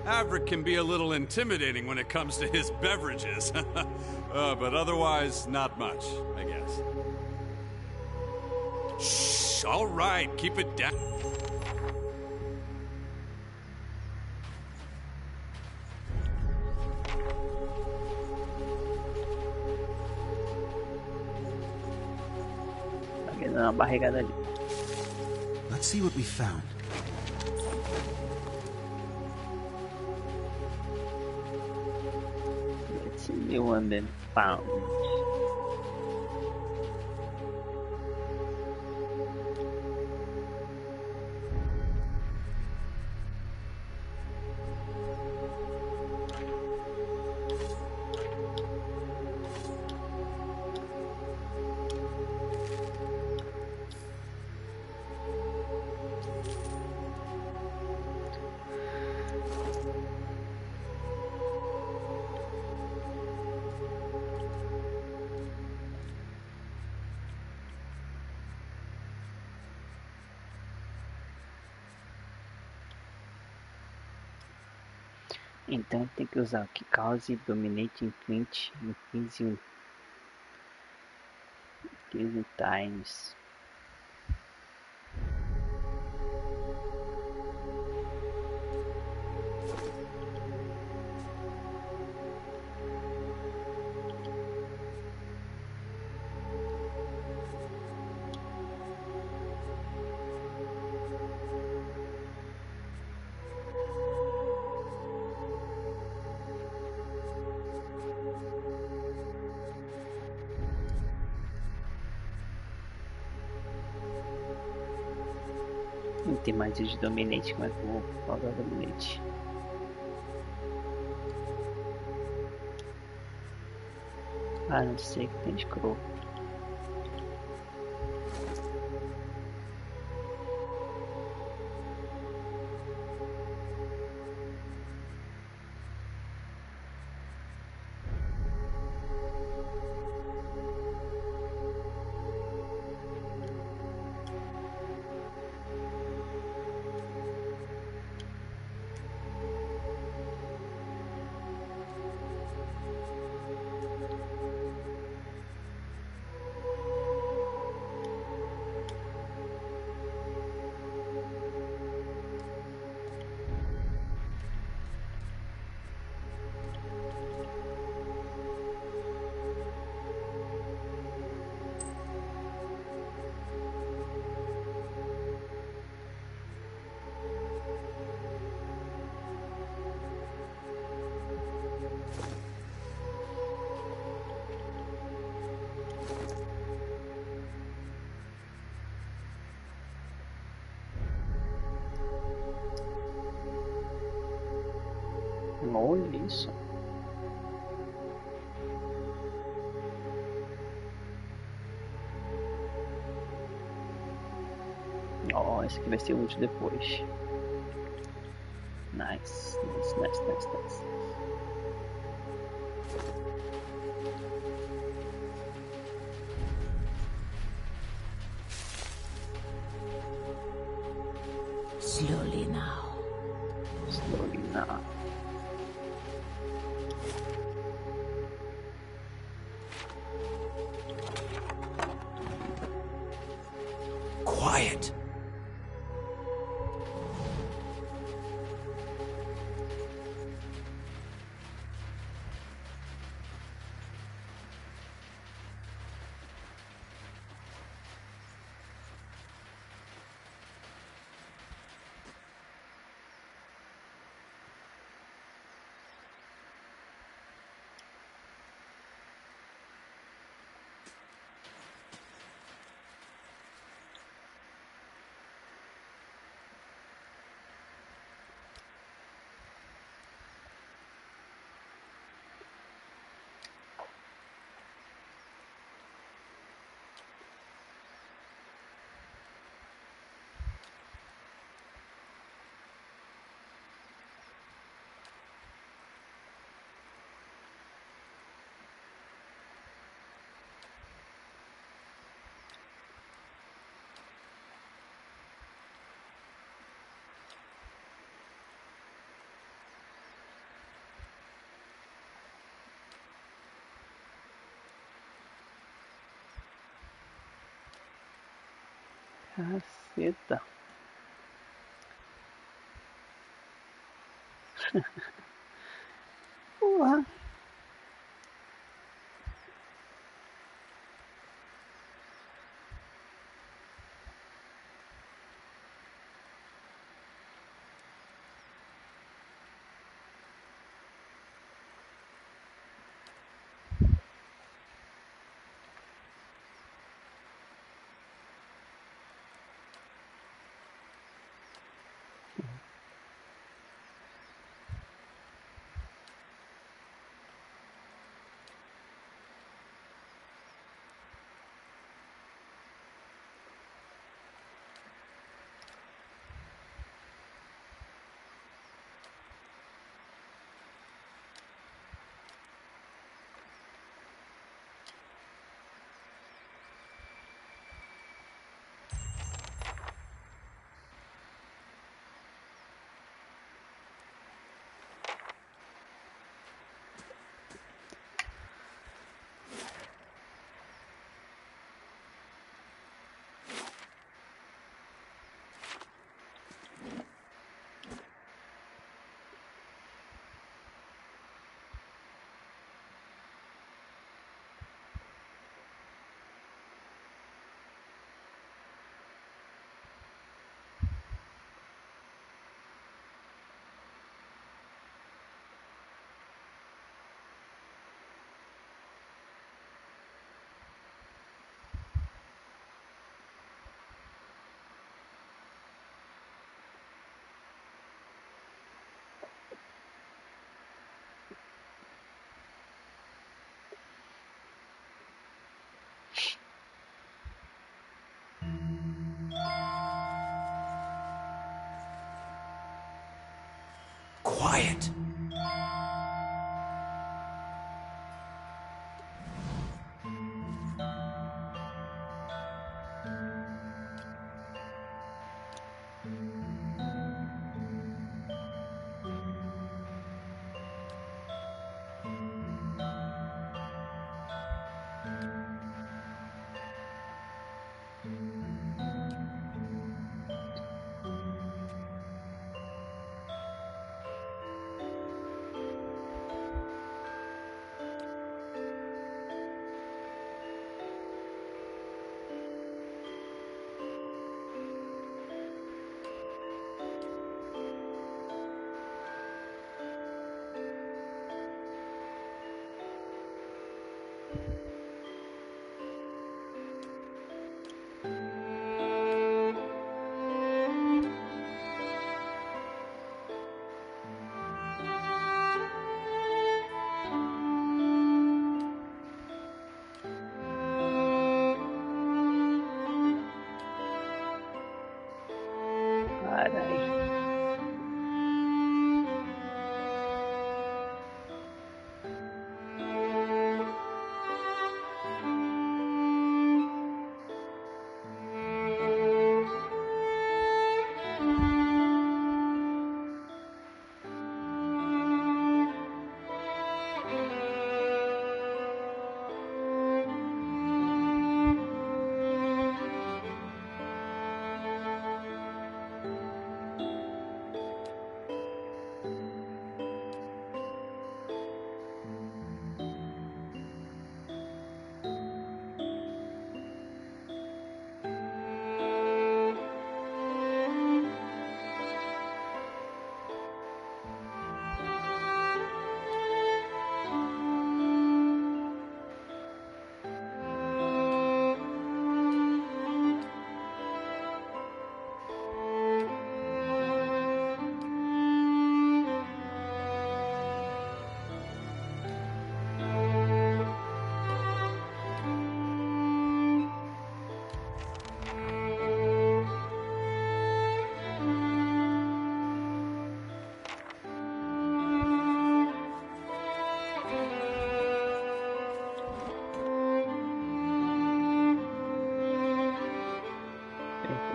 D: Havrick can be a little intimidating when it comes to his beverages. But otherwise, not much, I guess. Shh, all right, keep it down.
A: Uma barrigada ali.
H: Let's see what we found.
A: Let's see the one then found. Então tem que usar aqui cause, dominate, imprint, em 15 times. Não tem mais de dominate, como é que eu vou falar dominate? Ah, não sei que tem scroll. Olha isso. Ó, esse aqui vai ser útil depois. Nice.
I: Slowly now.
B: Quiet.
A: Caceta. Porra.
B: Quiet.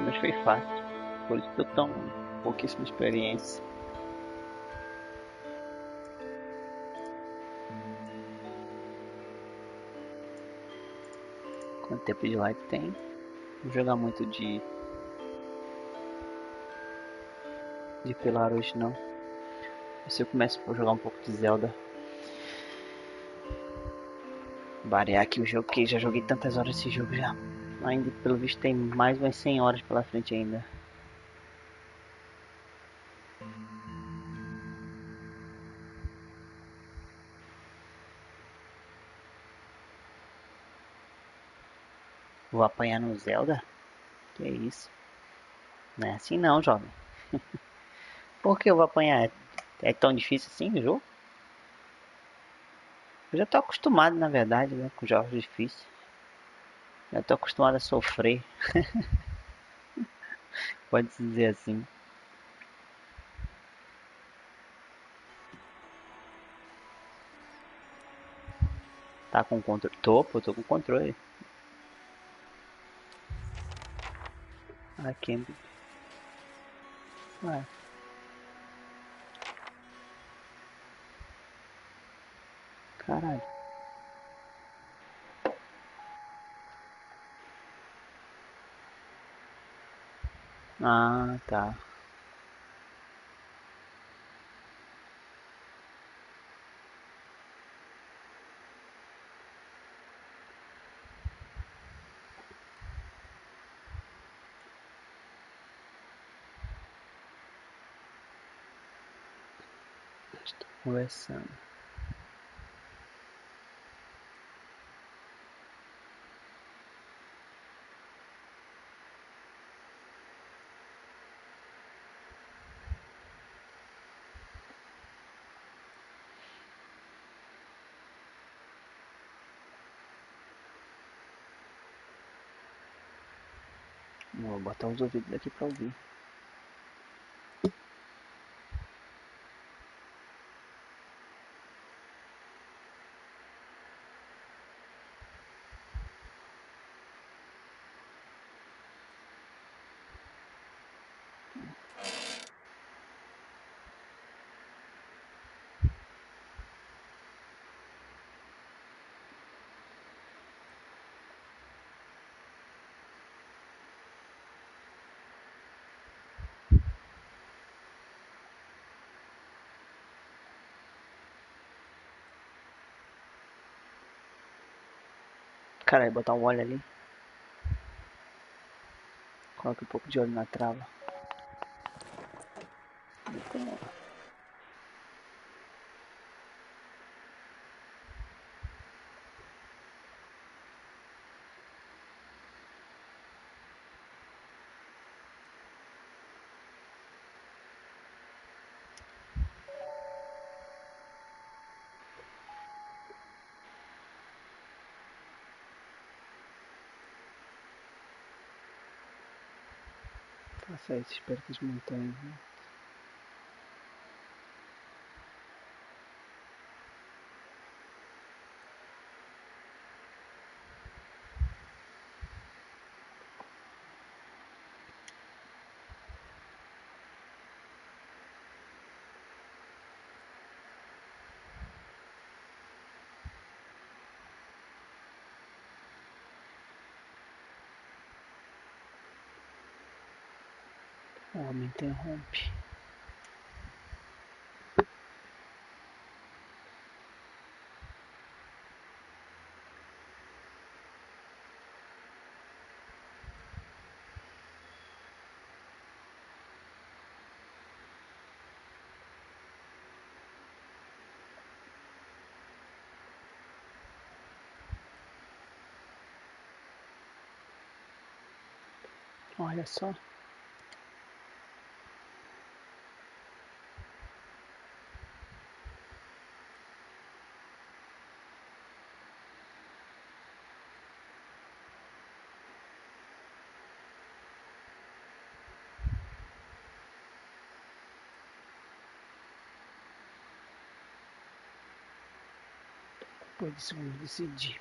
A: mas foi fácil. Por isso que eu tenho pouquíssima experiência. Quanto tempo de live tem? Não vou jogar muito de pilar hoje não. Se eu começo a jogar um pouco de Zelda. Variar aqui o jogo, que já joguei tantas horas esse jogo já. Ainda pelo visto tem mais umas 100 horas pela frente ainda. Vou apanhar no Zelda? Que isso? Não é assim não, jovem. Por que eu vou apanhar? É tão difícil assim o jogo? Eu já tô acostumado, na verdade, né, com jogos difíceis. Já tô acostumado a sofrer. Pode-se dizer assim. Tá com controle? Tô com controle. Aqui. Ué. Caralho. Ah, tá. Estou conversando. Vou botar os ouvidos aqui pra ouvir. Caralho, botar um óleo ali. Coloca um pouco de óleo na trava. Faça isso perto das montanhas, né? O homem interrompe. Olha só. Depois disso vamos decidir.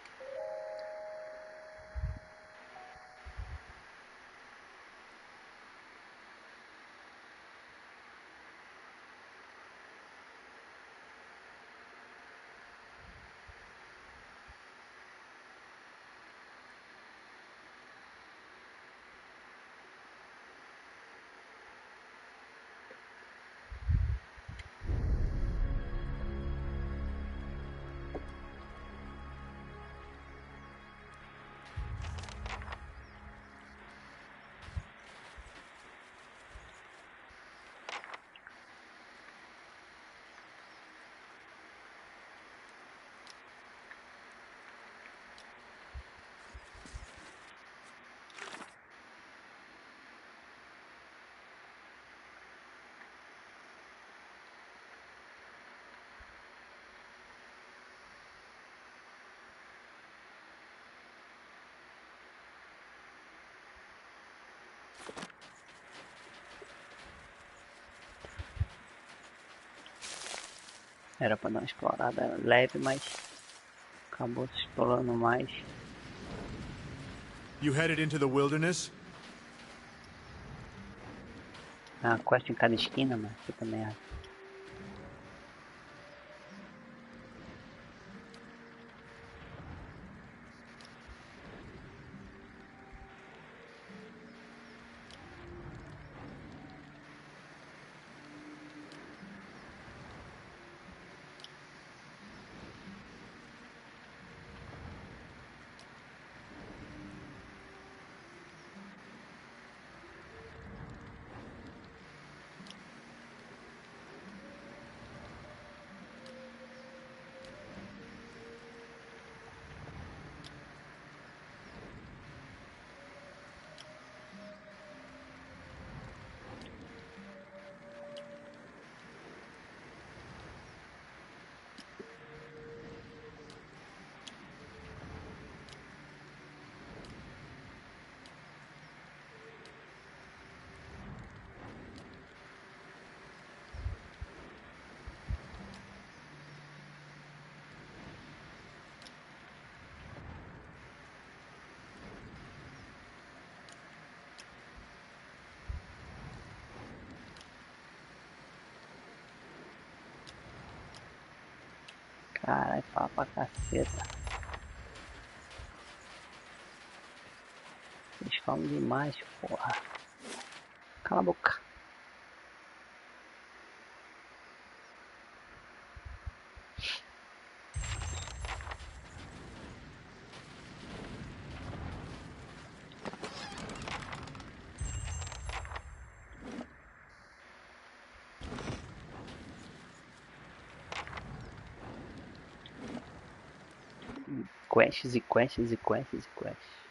A: Era pra dar uma explorada leve, mas acabou se explorando mais.
F: You headed into the wilderness?
A: Ah, quest em cada esquina, mas você também é. Caralho, fala pra caceta. Eles falam demais, porra. Cala a boca. Quests e quests e quests e quests.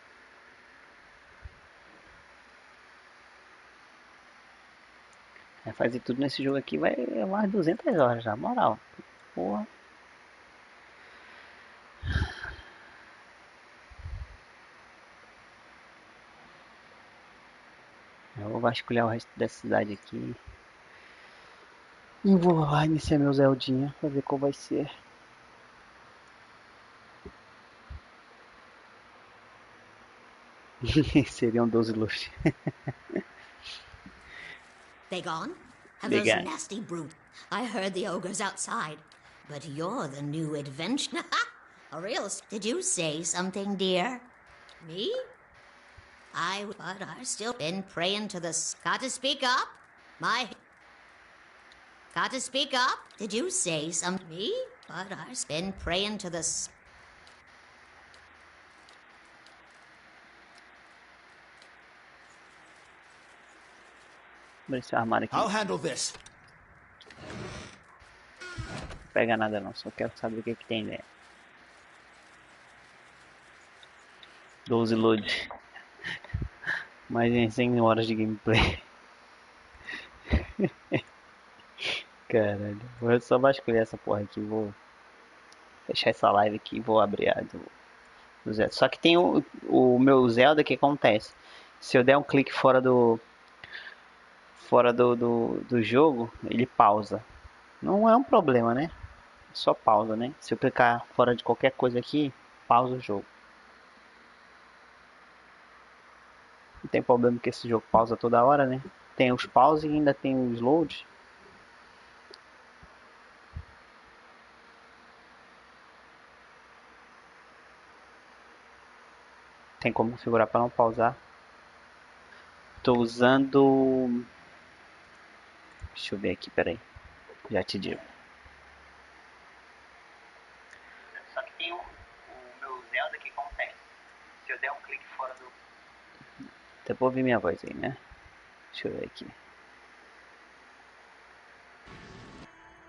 A: Fazer tudo nesse jogo aqui vai mais 200 horas, na moral. Porra. Eu vou vasculhar o resto dessa cidade aqui. E vou lá iniciar meu Zeldinha pra ver qual vai ser. Seriam 12 luxos.
I: They gone? Have
A: They
I: those
A: gone.
I: nasty brutes? I heard the ogres outside. But you're the new adventure. A real... Did you say something, dear? Me? But I've still been praying to the... Got to speak up? Got to speak up? Did you say something? Me? But I've been praying to the...
A: Vamos esse armário aqui.
F: I'll handle this.
A: Não pega nada não, só quero saber o que tem dentro. 12 loads. Mais de 100 horas de gameplay. Caralho. Vou só vasculhar essa porra aqui. Vou fechar essa live aqui e vou abrir a do Zelda. Só que tem o meu Zelda que acontece. Se eu der um clique fora do jogo, ele pausa. Não é um problema, né? Só pausa, né? Se eu clicar fora de qualquer coisa aqui, pausa o jogo. Não tem problema que esse jogo pausa toda hora, né? Tem os pauses e ainda tem os loads. Tem como configurar para não pausar. Tô usando... Deixa eu ver aqui, peraí. Já te digo. Só que tem o meu Zelda que acontece. Se eu der um clique fora do... Até pra ouvir minha voz aí, né? Deixa eu ver aqui.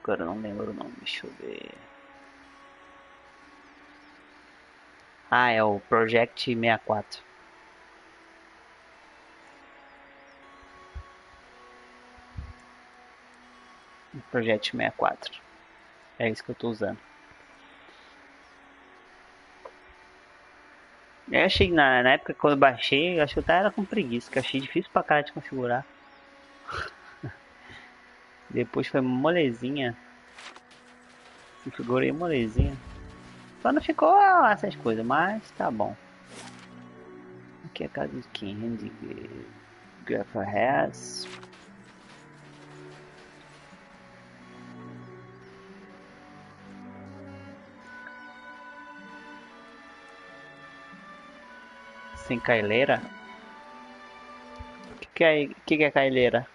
A: Agora eu não lembro o nome, deixa eu ver. Ah, é o Project 64. Project 64. É isso que eu tô usando. Eu achei na época quando eu baixei, eu acho que eu tava com preguiça, que eu achei difícil pra cara de configurar. Depois foi molezinha. Configurei molezinha. Só não ficou essas coisas, mas tá bom. Aqui é a casa de quem? De Regras. Sem caileira? O que é caileira?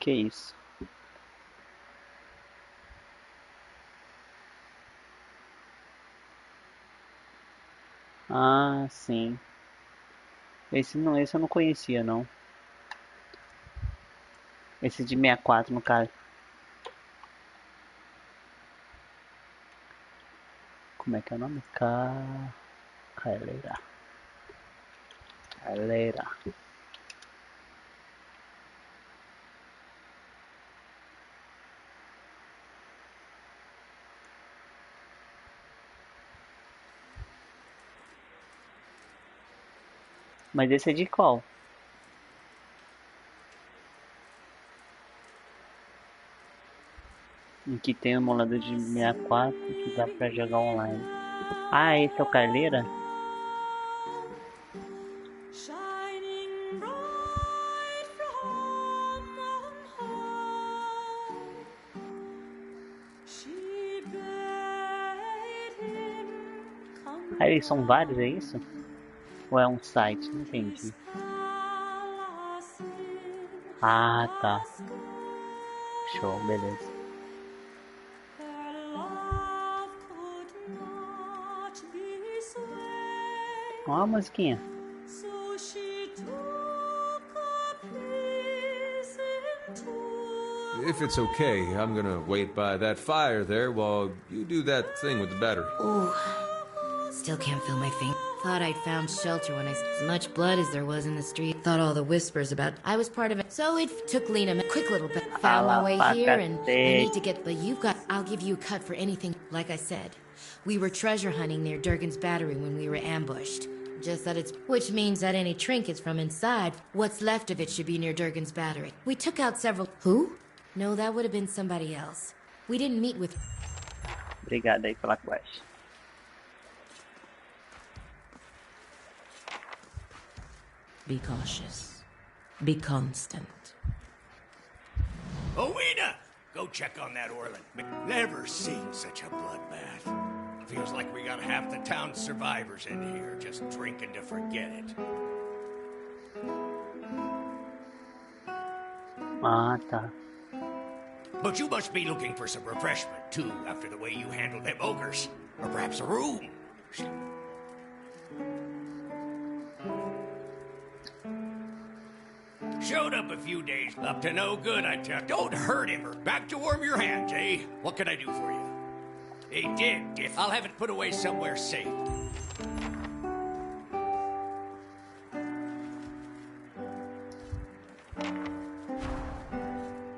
A: Que isso? Ah, sim. Esse eu não conhecia não. Esse de 64 no caso. Como é que é o nome? Caileira. Caileira. Mas esse é de qual? Aqui tem um emulador de 64 que dá pra jogar online. Ah, esse é o Caileira? Ah, eles são vários, é isso? Ou é um site? Não entendi. Ah, tá. Show, beleza. Ó a musiquinha.
G: If it's okay, I'm gonna wait by that fire there while you do that thing with the battery.
J: Ooh. Still can't feel my finger. Thought I'd found shelter when as much blood as there was in the street. Thought all the whispers about I was part of it. So it took Lena a quick little bit. Found my way here and I need to get, but you've got, I'll give you a cut for anything. Like I said, we were treasure hunting near Durgan's battery when we were ambushed. Just that it's, which means that any trinkets from inside, what's left of it should be near Durgan's battery. We took out several, who? No, that would have been somebody else. We didn't meet with.
A: Obrigado aí pela quest.
J: Be cautious. Be constant.
K: Owena! Go check on that Orland. Never seen such a bloodbath. Feels like we got half the town's survivors in here, just drinking to forget it.
A: Ah, tá.
K: But you must be looking for some refreshment, too, after the way you handled them ogres. Or perhaps a room. Showed up a few days, up to no good, I tell. Don't hurt him or back to warm your hands, eh? What can I do for you? He did. If I'll have it put away somewhere safe.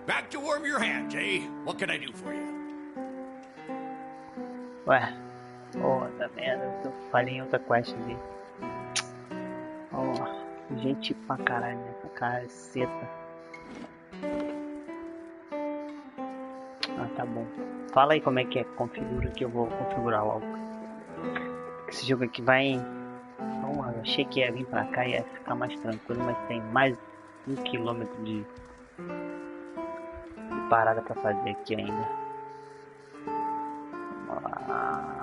K: Back to warm your hands, eh? What can I do for you?
A: Ué, da merda, eu falei em outra quest ali. Ó, gente pra caralho, né? Caceta. Ah, tá bom. Fala aí como é que configura que eu vou configurar logo. Esse jogo aqui vai... Bom, eu achei que ia vir pra cá e ia ficar mais tranquilo, mas tem mais 1 quilômetro de parada pra fazer aqui ainda. Vamos lá.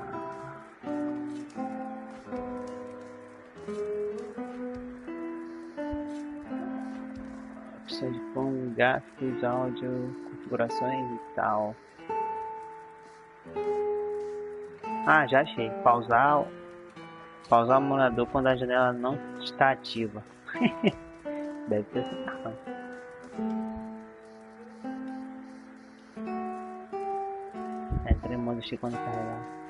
A: Opções de som, gráficos, áudio, configurações e tal. Ah, já achei. Pausar o emulador quando a janela não está ativa. Deve ter essa opção. Entra em modo X quando carregar.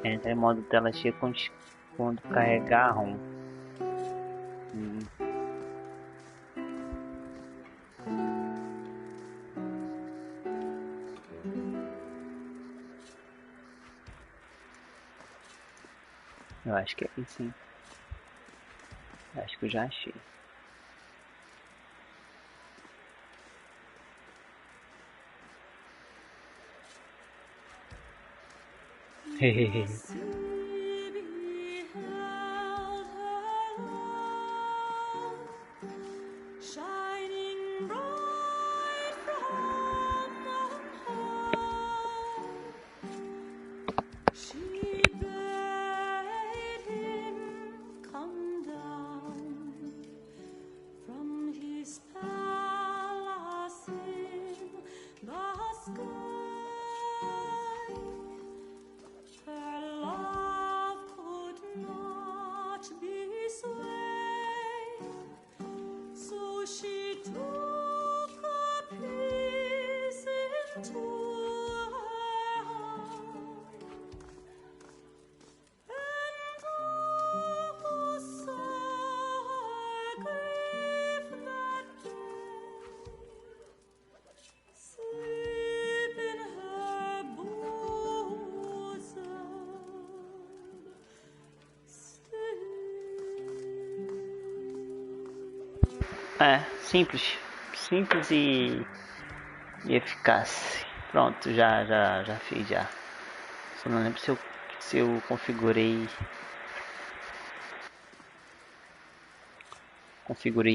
A: Entra em modo tela cheia quando carregar a ROM. Eu acho que é aqui sim. Acho que eu já achei. Hehehe. É, simples. Simples e eficaz. Pronto, já fiz já. Só não lembro se eu configurei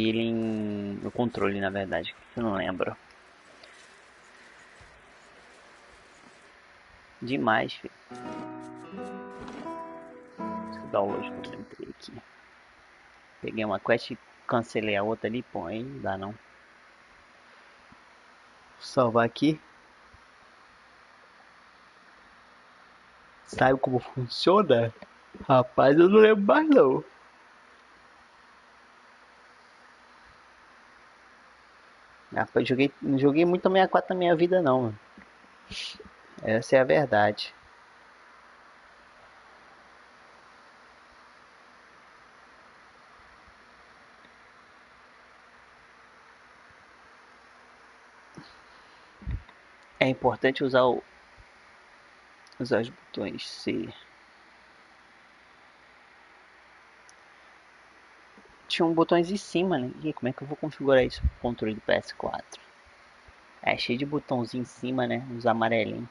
A: ele no controle, na verdade. Eu não lembro. Demais, filho. Deixa eu dar o load quando eu entrei aqui. Peguei uma quest e cancelei a outra ali, pô, aí não dá não. Vou salvar aqui. Sabe como funciona? Rapaz, eu não lembro mais não. Rapaz, não joguei muito 64 na minha vida não, mano. Essa é a verdade. É importante usar os botões C. Tinha botões em cima, né? E como é que eu vou configurar isso pro controle do PS4? É cheio de botãozinho em cima, né? Os amarelinhos.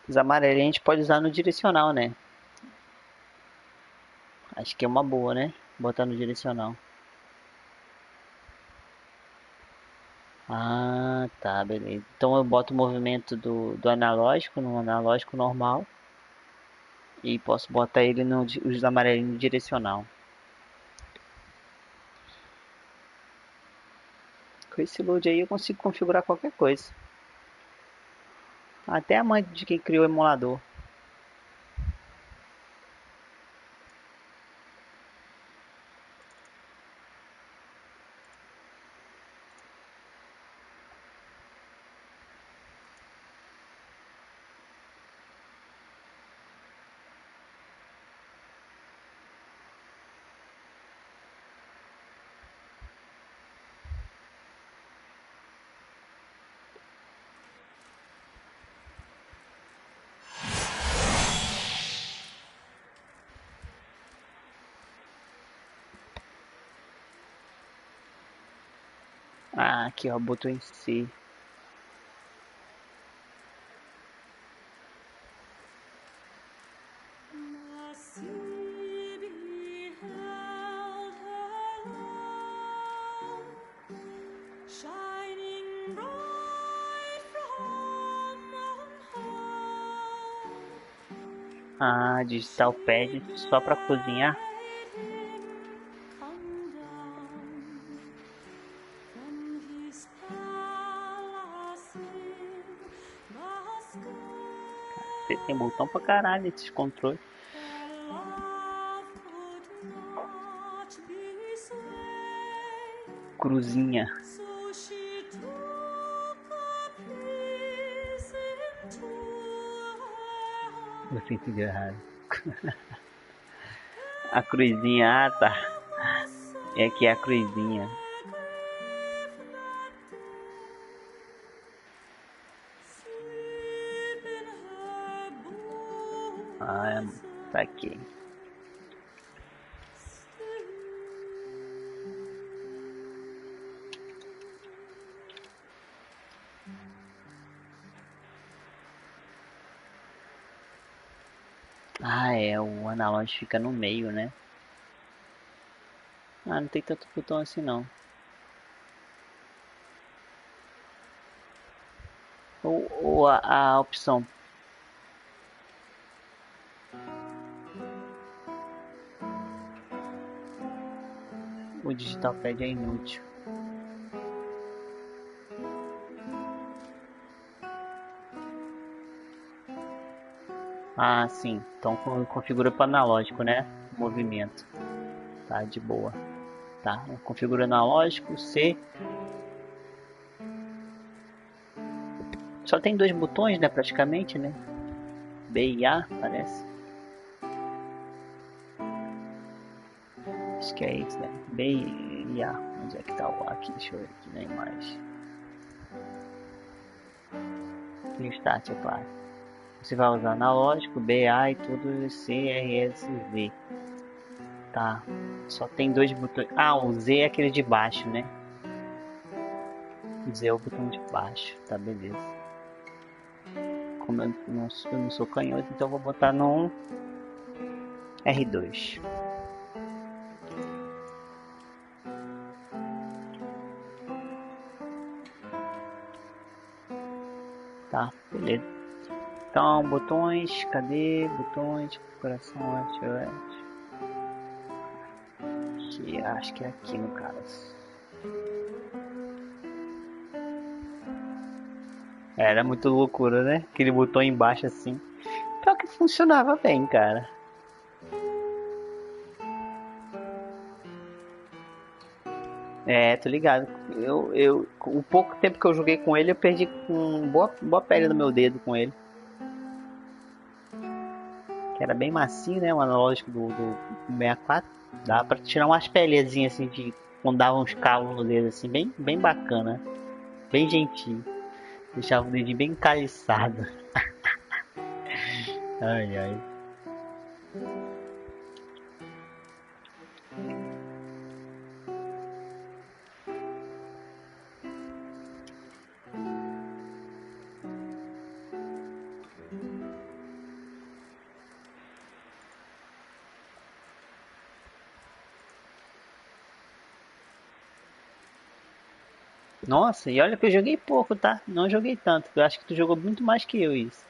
A: Os amarelinhos a gente pode usar no direcional, né? Acho que é uma boa, né? Botar no direcional. Ah, tá, beleza. Então eu boto o movimento do analógico no analógico normal. E posso botar ele os amarelinhos no direcional. Com esse load aí eu consigo configurar qualquer coisa. Até a mãe de quem criou o emulador. Ah, aqui ó, botou em C. Ah, digital pad só pra cozinhar. Você tem botão pra caralho esses controles. Cruzinha. Você entendeu errado. A cruzinha, ah tá. É aqui a cruzinha. Tá aqui. Ah, é, o analógico fica no meio, né? Ah, não tem tanto botão assim não. Ou a opção. O digital pad é inútil. Ah, sim. Então configura para analógico, né? Movimento. Tá, de boa. Tá, configura analógico, C. Só tem dois botões, né? Praticamente, né? B e A, parece. Acho que é isso, né? B e A. Onde é que tá o A aqui? Deixa eu ver aqui na imagem. E o Start, é claro. Você vai usar analógico, B, A e tudo, C, R, S, V. Tá. Só tem dois botões. Ah, o Z é aquele de baixo, né? O Z é o botão de baixo. Tá, beleza. Como eu não sou canhoto, então eu vou botar no R2. Tá, beleza. Então, botões, cadê? Botões, coração, arte. Aqui, acho que é aqui no caso. Era muito loucura, né? Aquele botão embaixo assim. Pior que funcionava bem, cara. É, tô ligado. O pouco tempo que eu joguei com ele, eu perdi com boa pele no meu dedo com ele. Que era bem macio, né? O analógico do 64. Dava pra tirar umas pelezinhas assim, de quando dava uns calos no dedo, assim, bem bacana. Bem gentil. Deixava o dedinho bem caliçado. Ai, ai. Nossa, e olha que eu joguei pouco, tá? Não joguei tanto. Eu acho que tu jogou muito mais que eu isso.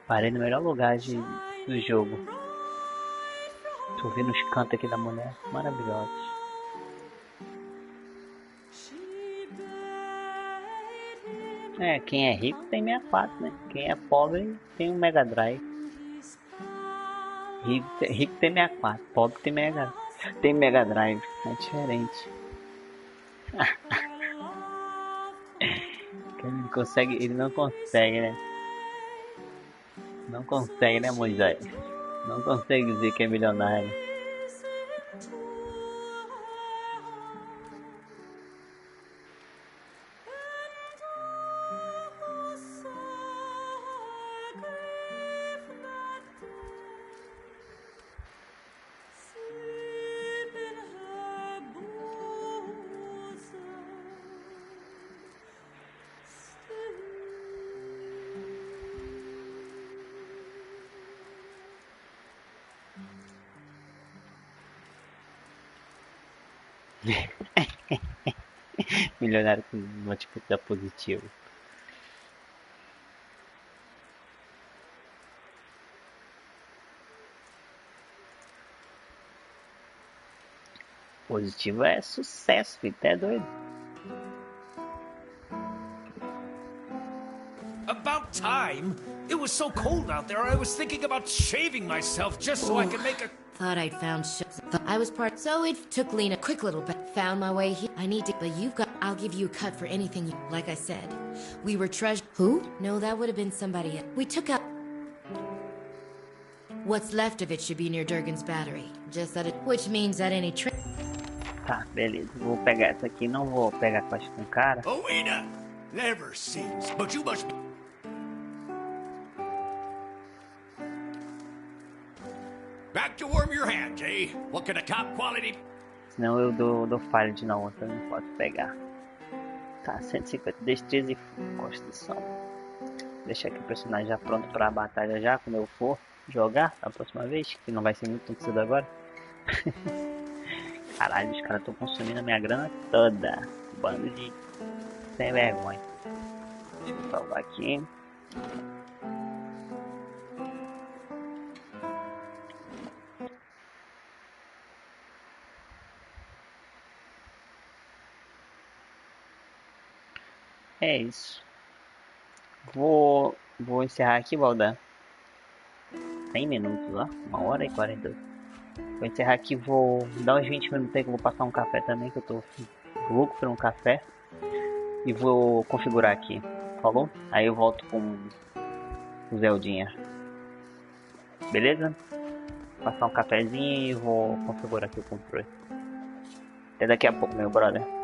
A: Parei no melhor lugar do jogo. Tô vendo os cantos aqui da mulher. Maravilhosos. É, quem é rico tem 64, né? Quem é pobre tem um Mega Drive. Rico tem 64, pobre tem Mega Drive. É diferente. Ele não consegue, né? Não consegue, né, Moisés? Não consegue dizer que é milionário. Milionário com multiplicar positivo. Positivo é sucesso, filho. Tá doido.
F: About time. It was so cold out there, I was thinking about shaving myself just so I could make a...
J: Thought I'd found I was part, so it took Lena a quick little bit. Found my way here. I need to, but you've got, I'll give you a cut for anything you, like I said. We were Who? No, that would have been somebody else. We took out. What's left of it should be near Durgan's battery. Just that which means that any
A: Tá, beleza. Vou pegar essa aqui. Não vou pegar quase com cara.
K: Oina! Never seems, but you must be... Back to warm your hands, eh? What can a top quality...
A: Senão eu dou falha de não, então não posso pegar. Tá, 150. Destreza e constituição. Deixar aqui o personagem já pronto pra batalha já, quando eu for jogar a próxima vez, que não vai ser muito cedo agora. Caralho, os caras estão consumindo a minha grana toda. Bando de sem vergonha. Deixa eu salvar aqui. É isso. Vou encerrar aqui, Valdan. 100 minutos, ó. 1h40. Vou encerrar aqui, vou dar uns 20 minutos aí que eu vou passar um café também, que eu tô louco por um café. E vou configurar aqui. Falou? Aí eu volto com o Zeldinha. Beleza? Vou passar um cafezinho e vou configurar aqui o controle. Até daqui a pouco, meu brother.